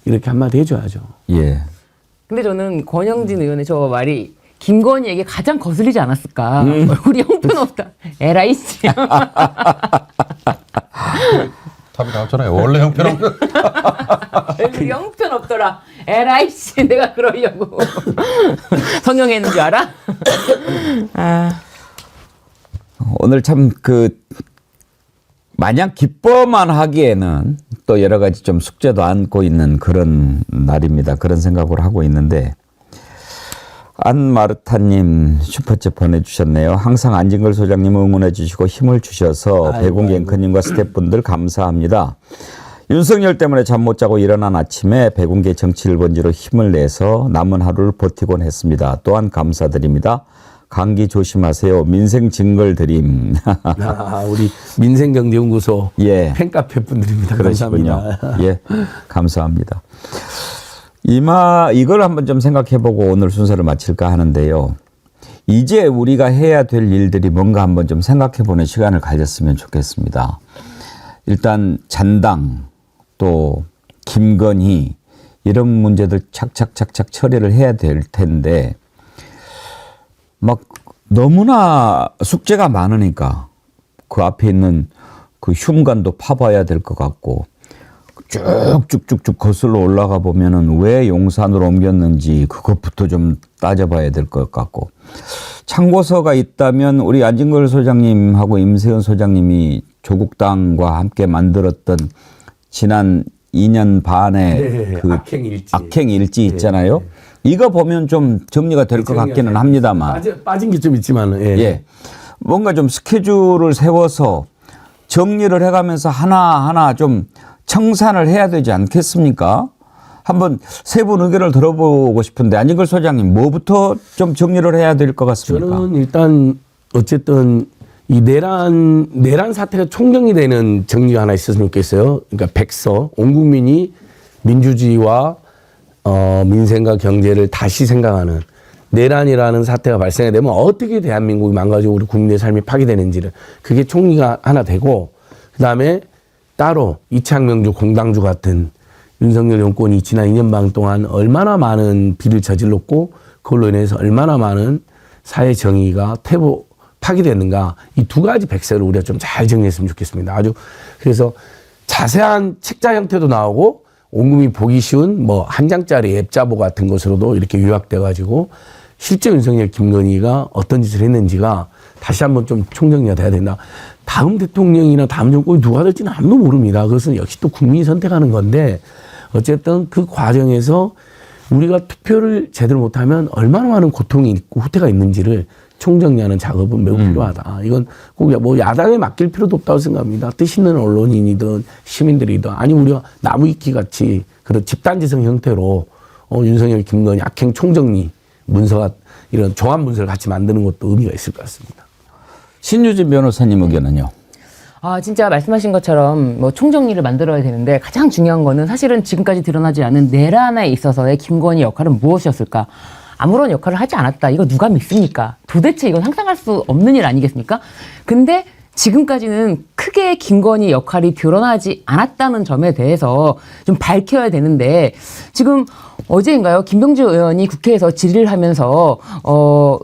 [SPEAKER 2] 이렇게 한마디 해줘야죠.
[SPEAKER 1] 예.
[SPEAKER 4] 근데 저는 권영진 의원의 저 말이 김건희에게 가장 거슬리지 않았을까. 얼굴이 형편없다. 에라이 씨.
[SPEAKER 3] 답이 나왔잖아요. 원래 형편없는.
[SPEAKER 4] 얼굴이 형편없더라. 에라이 씨. 내가 그러려고. 성형했는 줄 알아? 아.
[SPEAKER 1] 오늘 참 마냥 기뻐만 하기에는 또 여러 가지 좀 숙제도 안고 있는 그런 날입니다. 그런 생각을 하고 있는데 안마르타님 슈퍼챗 보내주셨네요. 항상 안진걸 소장님 응원해 주시고 힘을 주셔서 배공기 앵커님과 스태프분들 감사합니다. 윤석열 때문에 잠 못 자고 일어난 아침에 배공기의 정치 1번지로 힘을 내서 남은 하루를 버티곤 했습니다. 또한 감사드립니다. 감기 조심하세요. 민생 증걸 드림.
[SPEAKER 2] 우리 민생경제연구소
[SPEAKER 1] 예.
[SPEAKER 2] 팬카페 분들입니다.
[SPEAKER 1] 그러시군요.
[SPEAKER 2] 감사합니다.
[SPEAKER 1] 예, 감사합니다. 이걸 한번 좀 생각해보고 오늘 순서를 마칠까 하는데요. 이제 우리가 해야 될 일들이 뭔가 한번 좀 생각해보는 시간을 가졌으면 좋겠습니다. 일단 잔당 또 김건희 이런 문제들 착착착착 처리를 해야 될 텐데 막 너무나 숙제가 많으니까 그 앞에 있는 그 흉관도 파봐야 될 것 같고 쭉쭉쭉쭉 거슬러 올라가 보면은 왜 용산으로 옮겼는지 그것부터 좀 따져봐야 될 것 같고 참고서가 있다면 우리 안진걸 소장님하고 임세현 소장님이 조국당과 함께 만들었던 지난 2년 반의 그 악행일지 있잖아요. 이거 보면 좀 정리가 될 것 같기는 합니다만
[SPEAKER 2] 빠진 게 좀 있지만
[SPEAKER 1] 예. 뭔가 좀 스케줄을 세워서 정리를 해가면서 하나하나 좀 청산을 해야 되지 않겠습니까? 한번 세 분 의견을 들어보고 싶은데 안진걸 소장님 뭐부터 좀 정리를 해야 될 것 같습니까?
[SPEAKER 2] 저는 일단 어쨌든 이 내란 사태가 총정리되는 정리가 하나 있었으면 좋겠어요. 그러니까 백서 온 국민이 민주주의와 민생과 경제를 다시 생각하는 내란이라는 사태가 발생이 되면 어떻게 대한민국이 망가지고 우리 국민의 삶이 파괴되는지를 그게 총리가 하나 되고 그다음에 따로 이창명주 공당주 같은 윤석열 정권이 지난 2년 반 동안 얼마나 많은 비리를 저질렀고 그걸로 인해서 얼마나 많은 사회 정의가 파괴됐는가 이 두 가지 백서를 우리가 좀 잘 정리했으면 좋겠습니다. 아주 그래서 자세한 책자 형태도 나오고 온 국민이 보기 쉬운 뭐 한 장짜리 앱자보 같은 것으로도 이렇게 요약돼 가지고 실제 윤석열 김건희가 어떤 짓을 했는지가 다시 한번 좀 총정리가 돼야 된다. 다음 대통령이나 다음 정권이 누가 될지는 아무도 모릅니다. 그것은 역시 또 국민이 선택하는 건데 어쨌든 그 과정에서 우리가 투표를 제대로 못하면 얼마나 많은 고통이 있고 후퇴가 있는지를 총정리하는 작업은 매우 필요하다. 이건 꼭 뭐 야당에 맡길 필요도 없다고 생각합니다. 뜻 있는 언론인이든 시민들이든 아니 우리가 나무위키 같이 그런 집단지성 형태로 윤석열 김건희 악행 총정리 문서가 이런 조합 문서를 같이 만드는 것도 의미가 있을 것 같습니다.
[SPEAKER 1] 신유진 변호사님 의견은요?
[SPEAKER 4] 아, 진짜 말씀하신 것처럼 뭐 총정리를 만들어야 되는데 가장 중요한 거는 사실은 지금까지 드러나지 않은 내란에 있어서의 김건희 역할은 무엇이었을까? 아무런 역할을 하지 않았다. 이거 누가 믿습니까? 도대체 이건 상상할 수 없는 일 아니겠습니까? 근데 지금까지는 크게 김건희 역할이 드러나지 않았다는 점에 대해서 좀 밝혀야 되는데 지금 어제인가요? 김병주 의원이 국회에서 질의를 하면서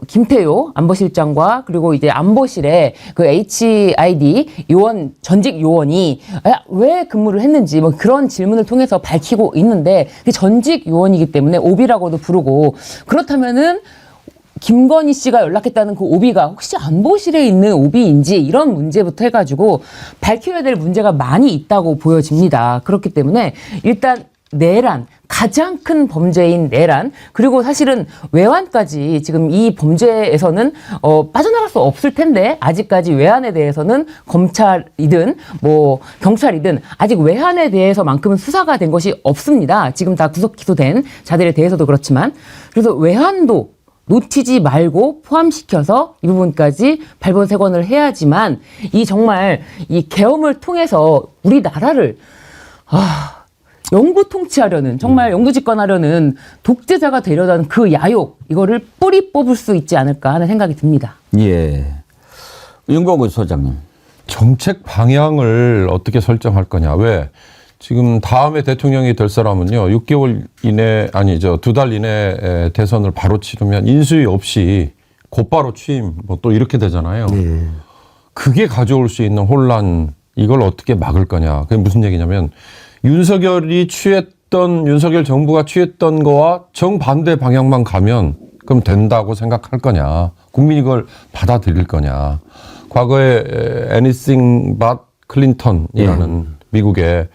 [SPEAKER 4] 김태효 안보실장과 그리고 이제 안보실의 그 HID 요원 전직 요원이 왜 근무를 했는지 뭐 그런 질문을 통해서 밝히고 있는데 전직 요원이기 때문에 오비라고도 부르고 그렇다면은 김건희 씨가 연락했다는 그 오비가 혹시 안보실에 있는 오비인지 이런 문제부터 해가지고 밝혀야 될 문제가 많이 있다고 보여집니다. 그렇기 때문에 일단 내란, 가장 큰 범죄인 내란, 그리고 사실은 외환까지 지금 이 범죄에서는 빠져나갈 수 없을 텐데 아직까지 외환에 대해서는 검찰이든 뭐 경찰이든 아직 외환에 대해서만큼은 수사가 된 것이 없습니다. 지금 다 구속 기소된 자들에 대해서도 그렇지만 그래서 외환도 놓치지 말고 포함시켜서 이 부분까지 발본색원을 해야지만 이 정말 이 계엄을 통해서 우리나라를 영구 통치하려는 정말 영구 집권하려는 독재자가 되려는 그 야욕 이거를 뿌리 뽑을 수 있지 않을까 하는 생각이 듭니다.
[SPEAKER 1] 예. 윤광호 소장님.
[SPEAKER 3] 정책 방향을 어떻게 설정할 거냐. 왜? 지금 다음에 대통령이 될 사람은요, 6개월 이내, 아니죠, 2달 이내에 대선을 바로 치르면 인수위 없이 곧바로 취임, 뭐 또 이렇게 되잖아요. 그게 가져올 수 있는 혼란, 이걸 어떻게 막을 거냐. 그게 무슨 얘기냐면, 윤석열 정부가 취했던 거와 정반대 방향만 가면 그럼 된다고 생각할 거냐. 국민이 이걸 받아들일 거냐. 과거에 anything but 클린턴이라는 미국의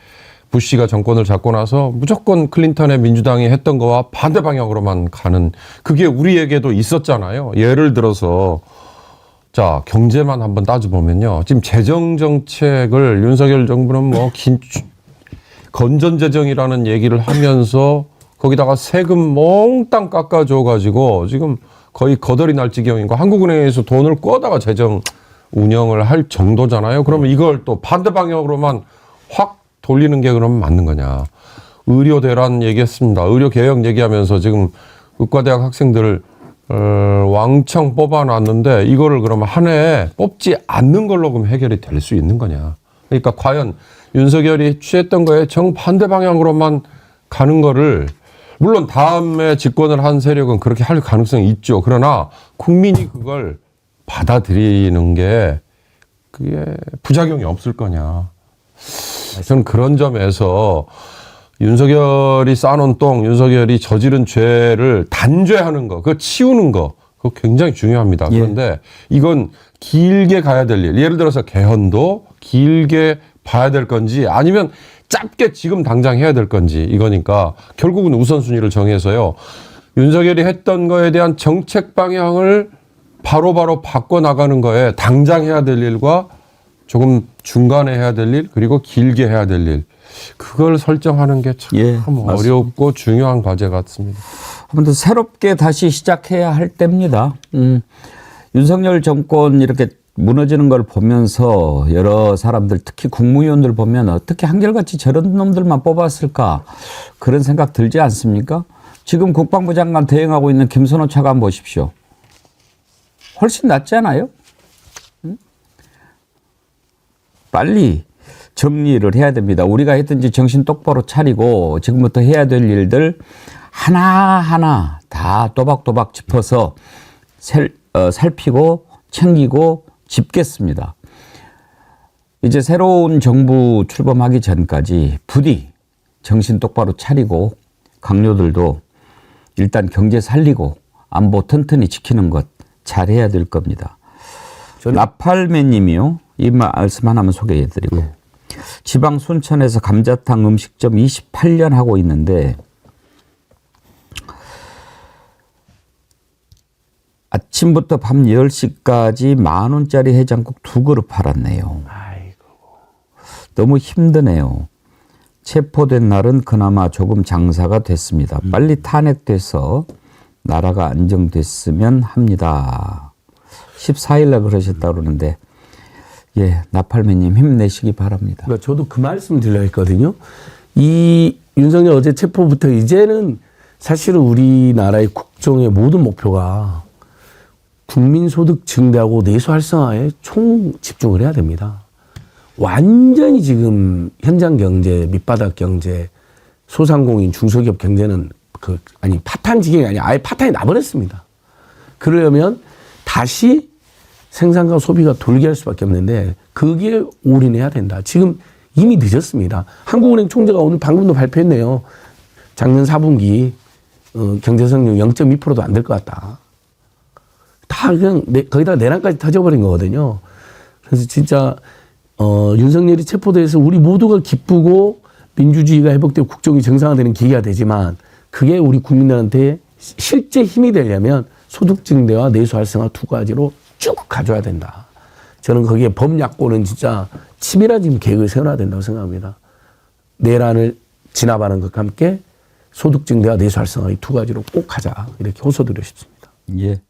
[SPEAKER 3] 부시가 정권을 잡고 나서 무조건 클린턴의 민주당이 했던 거와 반대 방향으로만 가는 그게 우리에게도 있었잖아요. 예를 들어서 자, 경제만 한번 따져보면요. 지금 재정 정책을 윤석열 정부는 뭐 건전재정이라는 얘기를 하면서 거기다가 세금 몽땅 깎아줘가지고 지금 거의 거덜이 날 지경인 거 한국은행에서 돈을 꿔다가 재정 운영을 할 정도잖아요. 그러면 이걸 또 반대 방향으로만 확 돌리는 게 그러면 맞는 거냐. 의료 대란 얘기했습니다. 의료 개혁 얘기하면서 지금 의과대학 학생들을 왕창 뽑아놨는데 이거를 그러면 한 해에 뽑지 않는 걸로 그럼 해결이 될 수 있는 거냐. 그러니까 과연 윤석열이 취했던 거에 정반대 방향으로만 가는 거를 물론 다음에 집권을 한 세력은 그렇게 할 가능성이 있죠. 그러나 국민이 그걸 받아들이는 게 그게 부작용이 없을 거냐. 저는 그런 점에서 윤석열이 쌓아놓은 똥, 윤석열이 저지른 죄를 단죄하는 거, 그거 치우는 거, 그거 굉장히 중요합니다. 그런데 이건 길게 가야 될 일. 예를 들어서 개헌도 길게 봐야 될 건지 아니면 짧게 지금 당장 해야 될 건지 이거니까 결국은 우선순위를 정해서요. 윤석열이 했던 거에 대한 정책 방향을 바로바로 바꿔나가는 거에 당장 해야 될 일과 조금 중간에 해야 될 일, 그리고 길게 해야 될 일. 그걸 설정하는 게 참 어렵고 중요한 과제 같습니다.
[SPEAKER 1] 아무튼 새롭게 다시 시작해야 할 때입니다. 윤석열 정권 이렇게 무너지는 걸 보면서 여러 사람들, 특히 국무위원들 보면 어떻게 한결같이 저런 놈들만 뽑았을까 그런 생각 들지 않습니까? 지금 국방부 장관 대행하고 있는 김선호 차관 보십시오. 훨씬 낫잖아요. 빨리 정리를 해야 됩니다. 우리가 했든지 정신 똑바로 차리고 지금부터 해야 될 일들 하나하나 다 또박또박 짚어서 살피고 챙기고 짚겠습니다. 이제 새로운 정부 출범하기 전까지 부디 정신 똑바로 차리고 강요들도 일단 경제 살리고 안보 튼튼히 지키는 것 잘해야 될 겁니다. 나팔매 님이요. 이 말씀 하나만 소개해드리고 지방 순천에서 감자탕 음식점 28년 하고 있는데 아침부터 밤 10시까지 10,000원짜리 해장국 2그릇 팔았네요. 너무 힘드네요. 체포된 날은 그나마 조금 장사가 됐습니다. 빨리 탄핵돼서 나라가 안정됐으면 합니다. 14일날 그러셨다고 그러는데 예, 나팔매님 힘내시기 바랍니다.
[SPEAKER 2] 그러니까 저도 그 말씀 드려 했거든요. 이 윤석열 어제 체포부터 이제는 사실은 우리나라의 국정의 모든 목표가 국민소득 증대하고 내수 활성화에 총 집중을 해야 됩니다. 완전히 지금 현장 경제, 밑바닥 경제, 소상공인, 중소기업 경제는 파탄 지경이 아니라 아예 파탄이 나버렸습니다. 그러려면 다시 생산과 소비가 돌게 할 수밖에 없는데 그게 올인해야 된다. 지금 이미 늦었습니다. 한국은행 총재가 오늘 방금도 발표했네요. 작년 4분기 경제 성장 0.2%도 안 될 것 같다. 다 그냥 거기다가 내란까지 터져버린 거거든요. 그래서 진짜 윤석열이 체포돼서 우리 모두가 기쁘고 민주주의가 회복되고 국정이 정상화되는 계기가 되지만 그게 우리 국민들한테 실제 힘이 되려면 소득 증대와 내수 활성화 두 가지로 쭉 가져야 된다. 저는 거기에 범야권은 진짜 치밀한 지금 계획을 세워놔야 된다고 생각합니다. 내란을 진압하는 것과 함께 소득 증대와 내수 활성화 이 두 가지로 꼭 가자. 이렇게 호소드리고 싶습니다.
[SPEAKER 1] 예.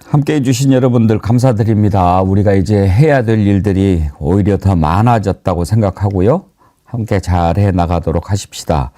[SPEAKER 1] 함께해 주신 여러분들 감사드립니다. 우리가 이제 해야 될 일들이 오히려 더 많아졌다고 생각하고요. 함께 잘 해 나가도록 하십시다.